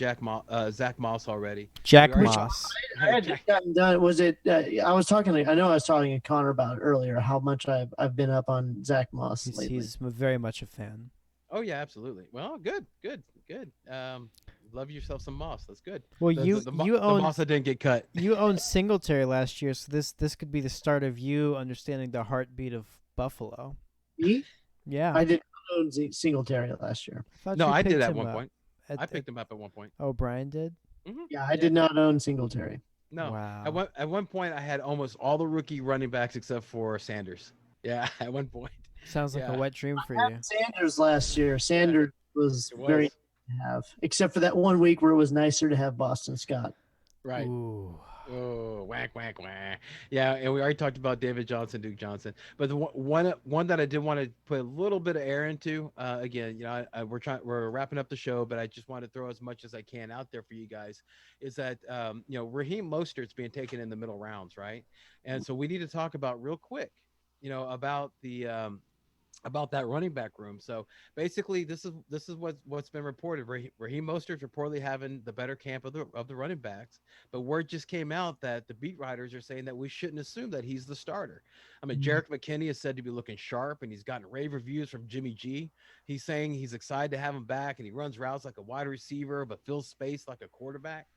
Zach Moss already. Jack Moss. I had just gotten done. Was it? I was talking to Connor about it earlier. How much I've been up on Zach Moss lately. He's very much a fan. Oh yeah, absolutely. Well, good. Love yourself some Moss. That's good. Well, you own the Moss that didn't get cut. You owned Singletary last year, so this could be the start of you understanding the heartbeat of Buffalo. Me? Yeah, I did not own Singletary last year. I did at one point. I picked him up at one point. Oh, Brian did? Mm-hmm. Yeah, I did not own Singletary. No. Wow. At one point, I had almost all the rookie running backs except for Sanders. Yeah, at one point. Sounds like a wet dream for I you. had Sanders last year. Sanders was very nice to have, except for that 1 week where it was nicer to have Boston Scott. Right. Ooh. Oh, whack. Yeah, and we already talked about David Johnson, Duke Johnson. But the one that I did want to put a little bit of air into, again, we're wrapping up the show, but I just want to throw as much as I can out there for you guys, is that Raheem Mostert's being taken in the middle rounds, right? And so we need to talk about real quick, about the about that running back room. So basically, this is what's been reported. Raheem Mostert's reportedly having the better camp of the running backs, but word just came out that the beat writers are saying that we shouldn't assume that he's the starter. I mean, Jerick McKinney is said to be looking sharp, and he's gotten rave reviews from Jimmy G. He's saying he's excited to have him back, and he runs routes like a wide receiver, but fills space like a quarterback.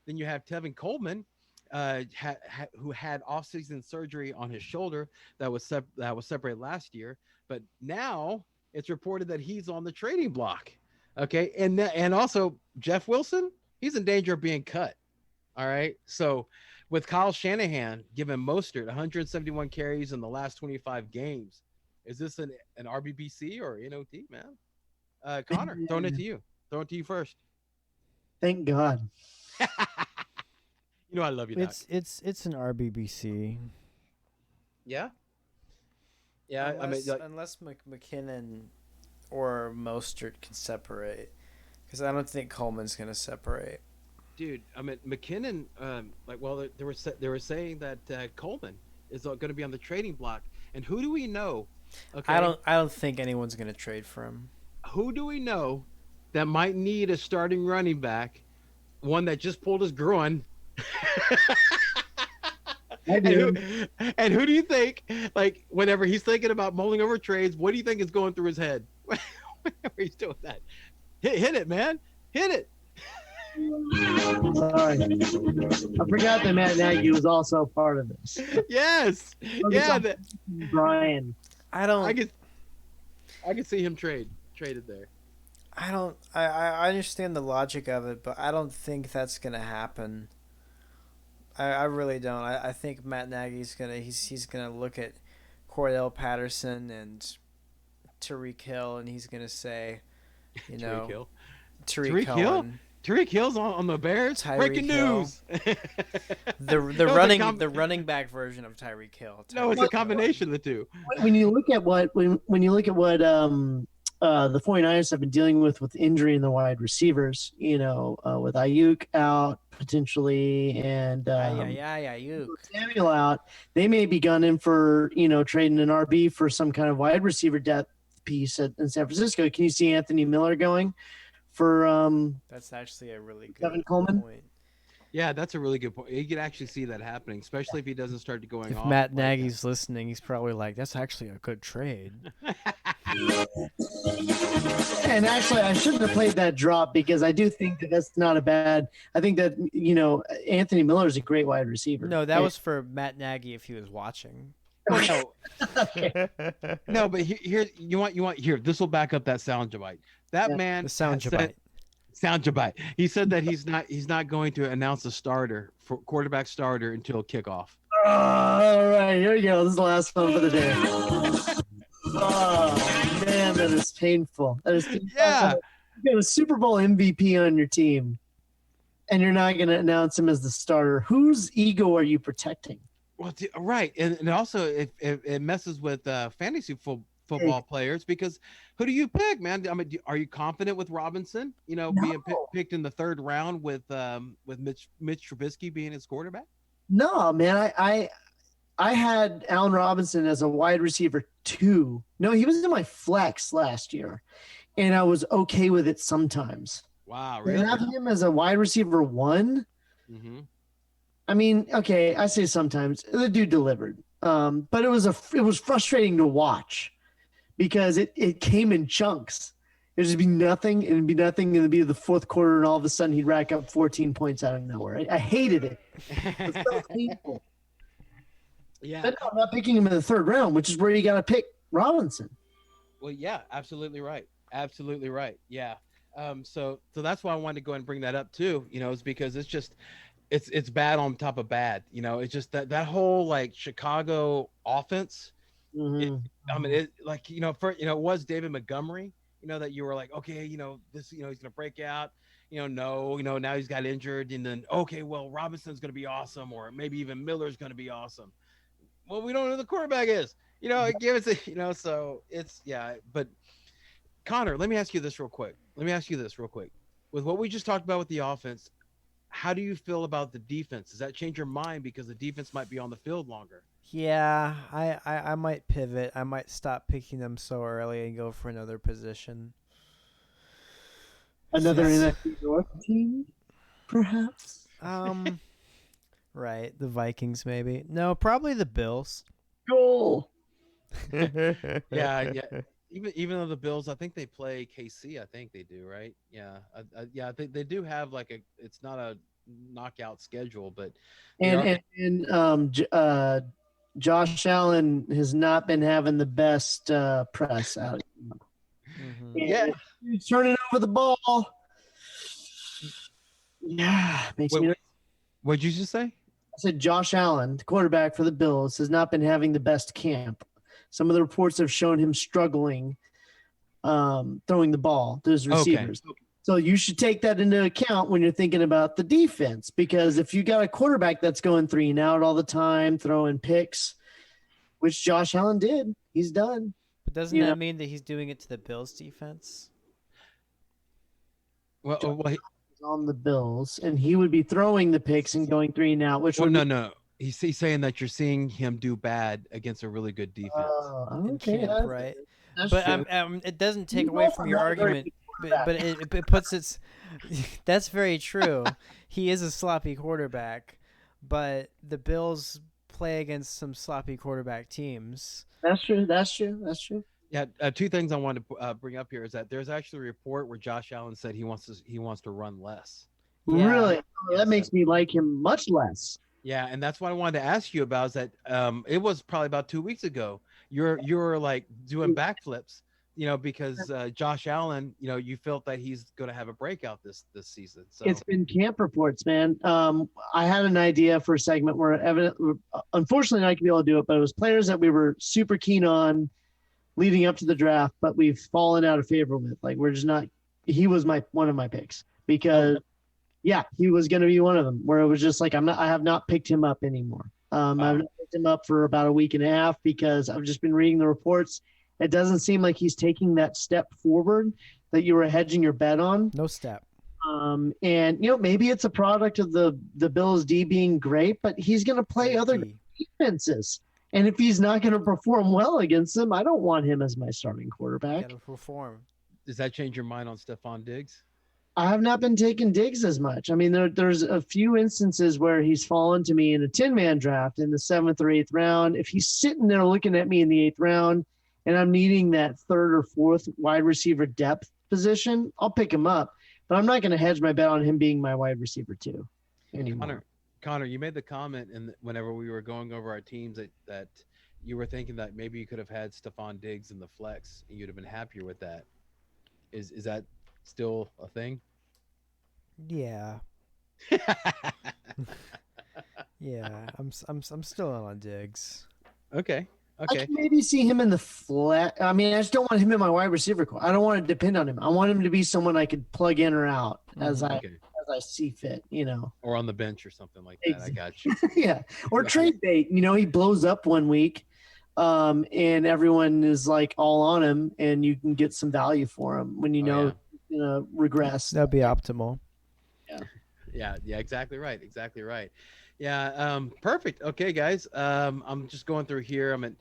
Then you have Tevin Coleman, who had offseason surgery on his shoulder that was separated last year, but now it's reported that he's on the trading block. Okay, and also Jeff Wilson, he's in danger of being cut. All right, so with Kyle Shanahan giving Mostert 171 carries in the last 25 games, is this an RBBC or NOT, man? Connor, throwing it to you first. Thank God. I love you, Doc. It's an RBBC. Yeah. Unless McKinnon or Mostert can separate, because I don't think Coleman's going to separate. Dude, I mean McKinnon. They were saying that Coleman is going to be on the trading block, and who do we know? Okay, I don't think anyone's going to trade for him. Who do we know that might need a starting running back? One that just pulled his groin. And who do you think, like, whenever he's thinking about mulling over trades, what do you think is going through his head whenever he's doing that? Hit it, man. Hit it. Sorry. I forgot that Matt Nagy was also part of this. Yes. Yeah. Brian. I could see him traded there. I understand the logic of it, but I don't think that's going to happen. I really don't. I think Matt Nagy's he's gonna look at Cordell Patterson and Tariq Hill, and he's gonna say, you know, Hill. Tariq Hill. Tariq Hill's on the Bears. Tyreek Breaking Hill. news. the the running back version of Tyreek Hill. No, it's a combination of the two. When you look at what the 49ers have been dealing with injury in the wide receivers, with Ayuk out potentially and Ayuk. Samuel out, they may be gunning for, trading an RB for some kind of wide receiver depth piece in San Francisco. Can you see Anthony Miller going for That's actually a really good Kevin Coleman point. Yeah, that's a really good point. You could actually see that happening, especially if he doesn't start going if off. Matt Nagy's listening, he's probably like, that's actually a good trade. And actually, I shouldn't have played that drop because I do think that's not a bad. I think that Anthony Miller is a great wide receiver. No, that was for Matt Nagy if he was watching. Well, no, but here you want here. This will back up that sound bite. That man, the sound bite. Soundjabite. He said that he's not going to announce a quarterback starter until kickoff. All right, here we go. This is the last one for the day. Oh man, that is painful. That is painful. Yeah. You got a Super Bowl MVP on your team, and you're not going to announce him as the starter. Whose ego are you protecting? Well, right, and also it messes with fantasy football players because who do you pick, man? I mean, are you confident with Robinson? Being picked in the third round with Mitch Trubisky being his quarterback. No, man. I had Allen Robinson as a wide receiver 2. No, he was in my flex last year, and I was okay with it sometimes. Wow, really? Having him as a wide receiver 1. Mm-hmm. I mean, okay, I say sometimes the dude delivered, but it was frustrating to watch because it came in chunks. It'd just be nothing, and it'd be nothing, and it'd be the fourth quarter, and all of a sudden he'd rack up 14 points out of nowhere. I hated it. It's so painful. Yeah, but no, I'm not picking him in the third round, which is where you got to pick Robinson. Well, yeah, absolutely right. Absolutely right. Yeah. So that's why I wanted to go ahead and bring that up too. Is because it's just. It's bad on top of bad. It's just that whole like Chicago offense. Mm-hmm. It was David Montgomery. That you were like, okay, this, he's gonna break out. Now he's got injured, and then okay, well Robinson's gonna be awesome, or maybe even Miller's gonna be awesome. Well, we don't know who the quarterback is. Give us a, so it's But Connor, let me ask you this real quick. With what we just talked about with the offense. How do you feel about the defense? Does that change your mind because the defense might be on the field longer? Yeah, I might pivot. I might stop picking them so early and go for another position. Another NFC North team, perhaps? Right. The Vikings, maybe. No, probably the Bills. Goal. Yeah. Even though the Bills, I think they play KC. I think they do, right? Yeah, I think they do have it's not a knockout schedule, but Josh Allen has not been having the best press out. Mm-hmm. Yeah, he's turning over the ball. Yeah, makes me. What'd you just say? I said Josh Allen, the quarterback for the Bills, has not been having the best camp. Some of the reports have shown him struggling throwing the ball to his receivers. Okay. So you should take that into account when you're thinking about the defense, because if you got a quarterback that's going 3 and out all the time, throwing picks, which Josh Allen did, he's done. But doesn't that mean that he's doing it to the Bills defense? Well, he's on the Bills, and he would be throwing the picks and going 3 and out. No. He's saying that you're seeing him do bad against a really good defense. Okay, right. But it doesn't take away from your argument. But it puts its. That's very true. He is a sloppy quarterback, but the Bills play against some sloppy quarterback teams. That's true. Yeah, 2 things I want to bring up here is that there's actually a report where Josh Allen said he wants to run less. Yeah. Really? That makes me like him much less. Yeah, and that's what I wanted to ask you about. Is that it was probably about 2 weeks ago. You're like doing backflips because Josh Allen, you felt that he's going to have a breakout this season. So It's been camp reports, man. I had an idea for a segment where unfortunately not going to be able to do it, but it was players that we were super keen on leading up to the draft, but we've fallen out of favor with. Like we're just not. He was one of my picks because, yeah, he was going to be one of them. Where it was just like I have not picked him up anymore. I've not picked him up for about a week and a half because I've just been reading the reports. It doesn't seem like he's taking that step forward that you were hedging your bet on. No step. And maybe it's a product of the Bills D being great, but he's going to play other defenses. And if he's not going to perform well against them, I don't want him as my starting quarterback. Got to perform. Does that change your mind on Stephon Diggs? I have not been taking Diggs as much. I mean, there's a few instances where he's fallen to me in a 10-man draft in the 7th or 8th round. If he's sitting there looking at me in the 8th round and I'm needing that 3rd or 4th wide receiver depth position, I'll pick him up. But I'm not going to hedge my bet on him being my wide receiver too anymore. Connor, you made the comment whenever we were going over our teams that you were thinking that maybe you could have had Stephon Diggs in the flex and you'd have been happier with that. Is that still a thing? Yeah. Yeah, I'm still on Diggs. Okay. I can maybe see him in the flat. I mean, I just don't want him in my wide receiver core. I don't want to depend on him. I want him to be someone I could plug in or out as I see fit, Or on the bench or something like that. Exactly. I got you. Yeah. Or trade bait. He blows up one week, and everyone is like all on him, and you can get some value for him when he's going to regress. That'd be optimal. Yeah. Exactly right. Yeah. Perfect. Okay, guys. I'm just going through here. I'm at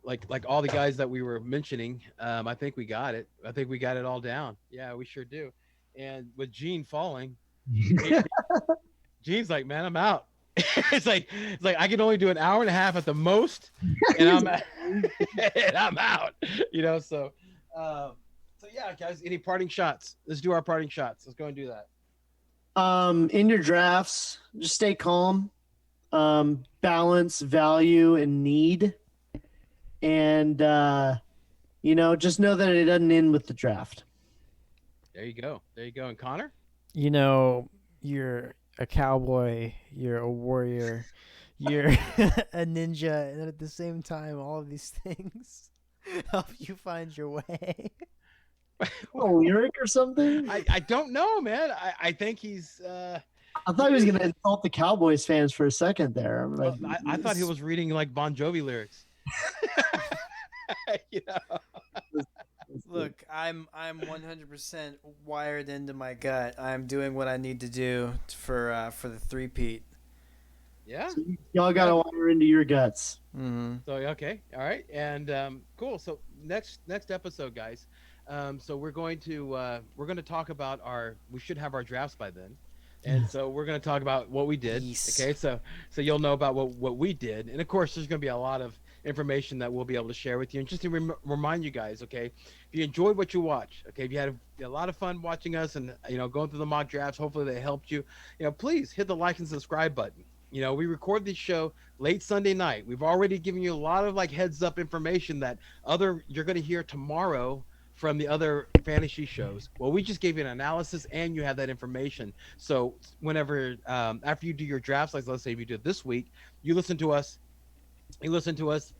like all the guys that we were mentioning. I think we got it. I think we got it all down. Yeah, we sure do. And with Gene falling, Gene's like, man, I'm out. it's like I can only do an hour and a half at the most, and I'm out. So yeah, guys. Any parting shots? Let's do our parting shots. Let's go and do that. In your drafts, just stay calm. Balance value and need, and just know that it doesn't end with the draft. There you go. And Connor, you're a cowboy, you're a warrior, you're a ninja, and at the same time, all of these things help you find your way. A lyric or something? I don't know, man. I think he's. I thought he was going to insult the Cowboys fans for a second there. Well, I thought he was reading like Bon Jovi lyrics. Look, I'm 100% wired into my gut. I'm doing what I need to do for the three-peat. Yeah. So y'all got to wire into your guts. Mm-hmm. So okay, all right, and cool. So next episode, guys. So we're going to talk about we should have our drafts by then. And so we're going to talk about what we did. Yes. Okay, so you'll know about what we did, and of course, there's going to be a lot of information that we'll be able to share with you. And just to remind you guys, okay, if you enjoyed what you watched, okay, if you had a lot of fun watching us and going through the mock drafts, hopefully they helped you. Please hit the like and subscribe button. We record this show late Sunday night. We've already given you a lot of heads up information that you're going to hear tomorrow from the other fantasy shows. Well, we just gave you an analysis and you have that information. So whenever, after you do your drafts, like let's say if you do it this week, you listen to us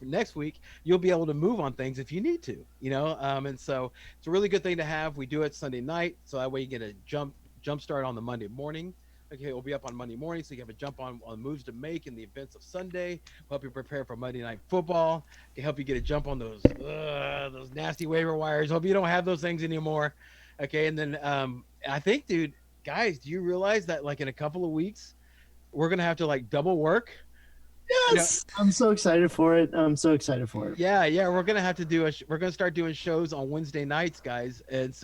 next week, you'll be able to move on things if you need to, and so it's a really good thing to have. We do it Sunday night. So that way you get a jump start on the Monday morning. Okay, we'll be up on Monday morning, so you have a jump on moves to make in the events of Sunday. We'll help you prepare for Monday Night Football. Can help you get a jump on those nasty waiver wires. Hope you don't have those things anymore. Okay, and then I think, dude, guys, do you realize that in a couple of weeks we're gonna have to double work? Yes, I'm so excited for it. Yeah, we're gonna have to we're gonna start doing shows on Wednesday nights, guys, and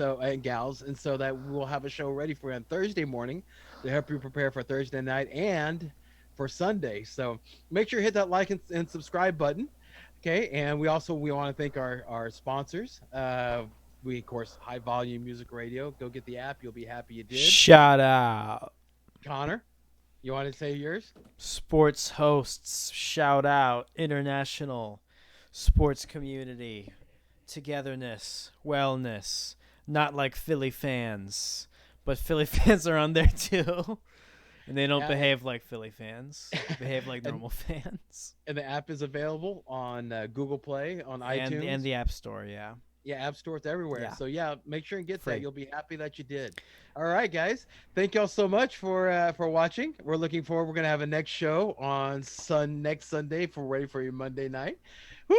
gals, and so that we'll have a show ready for you on Thursday morning to help you prepare for Thursday night and for Sunday. So make sure you hit that like and subscribe button. Okay, and we want to thank our sponsors. We of course High Volume Music Radio. Go get the app. You'll be happy you did. Shout out, Connor. You want to say yours? Sports hosts, shout out, international sports community. togetherness, wellness, not like Philly fans, but Philly fans are on there too. And they don't behave like Philly fans. They behave like normal fans. And the app is available on Google Play, on iTunes. And the App Store, yeah. Yeah, App Store, it's everywhere. Yeah. So yeah, make sure and get Free. that. You'll be happy that you did. All right, guys. Thank y'all so much for watching. We're looking forward. We're gonna have a next show on next Sunday for ready for your Monday night. Woo!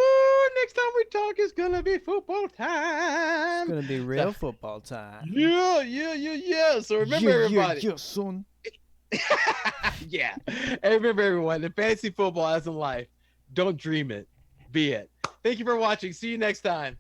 Next time we talk is gonna be football time. It's gonna be real football time. Yeah. So remember, everybody. Yeah, son. Yeah. And remember, everyone, the fantasy football as in life, don't dream it, be it. Thank you for watching. See you next time.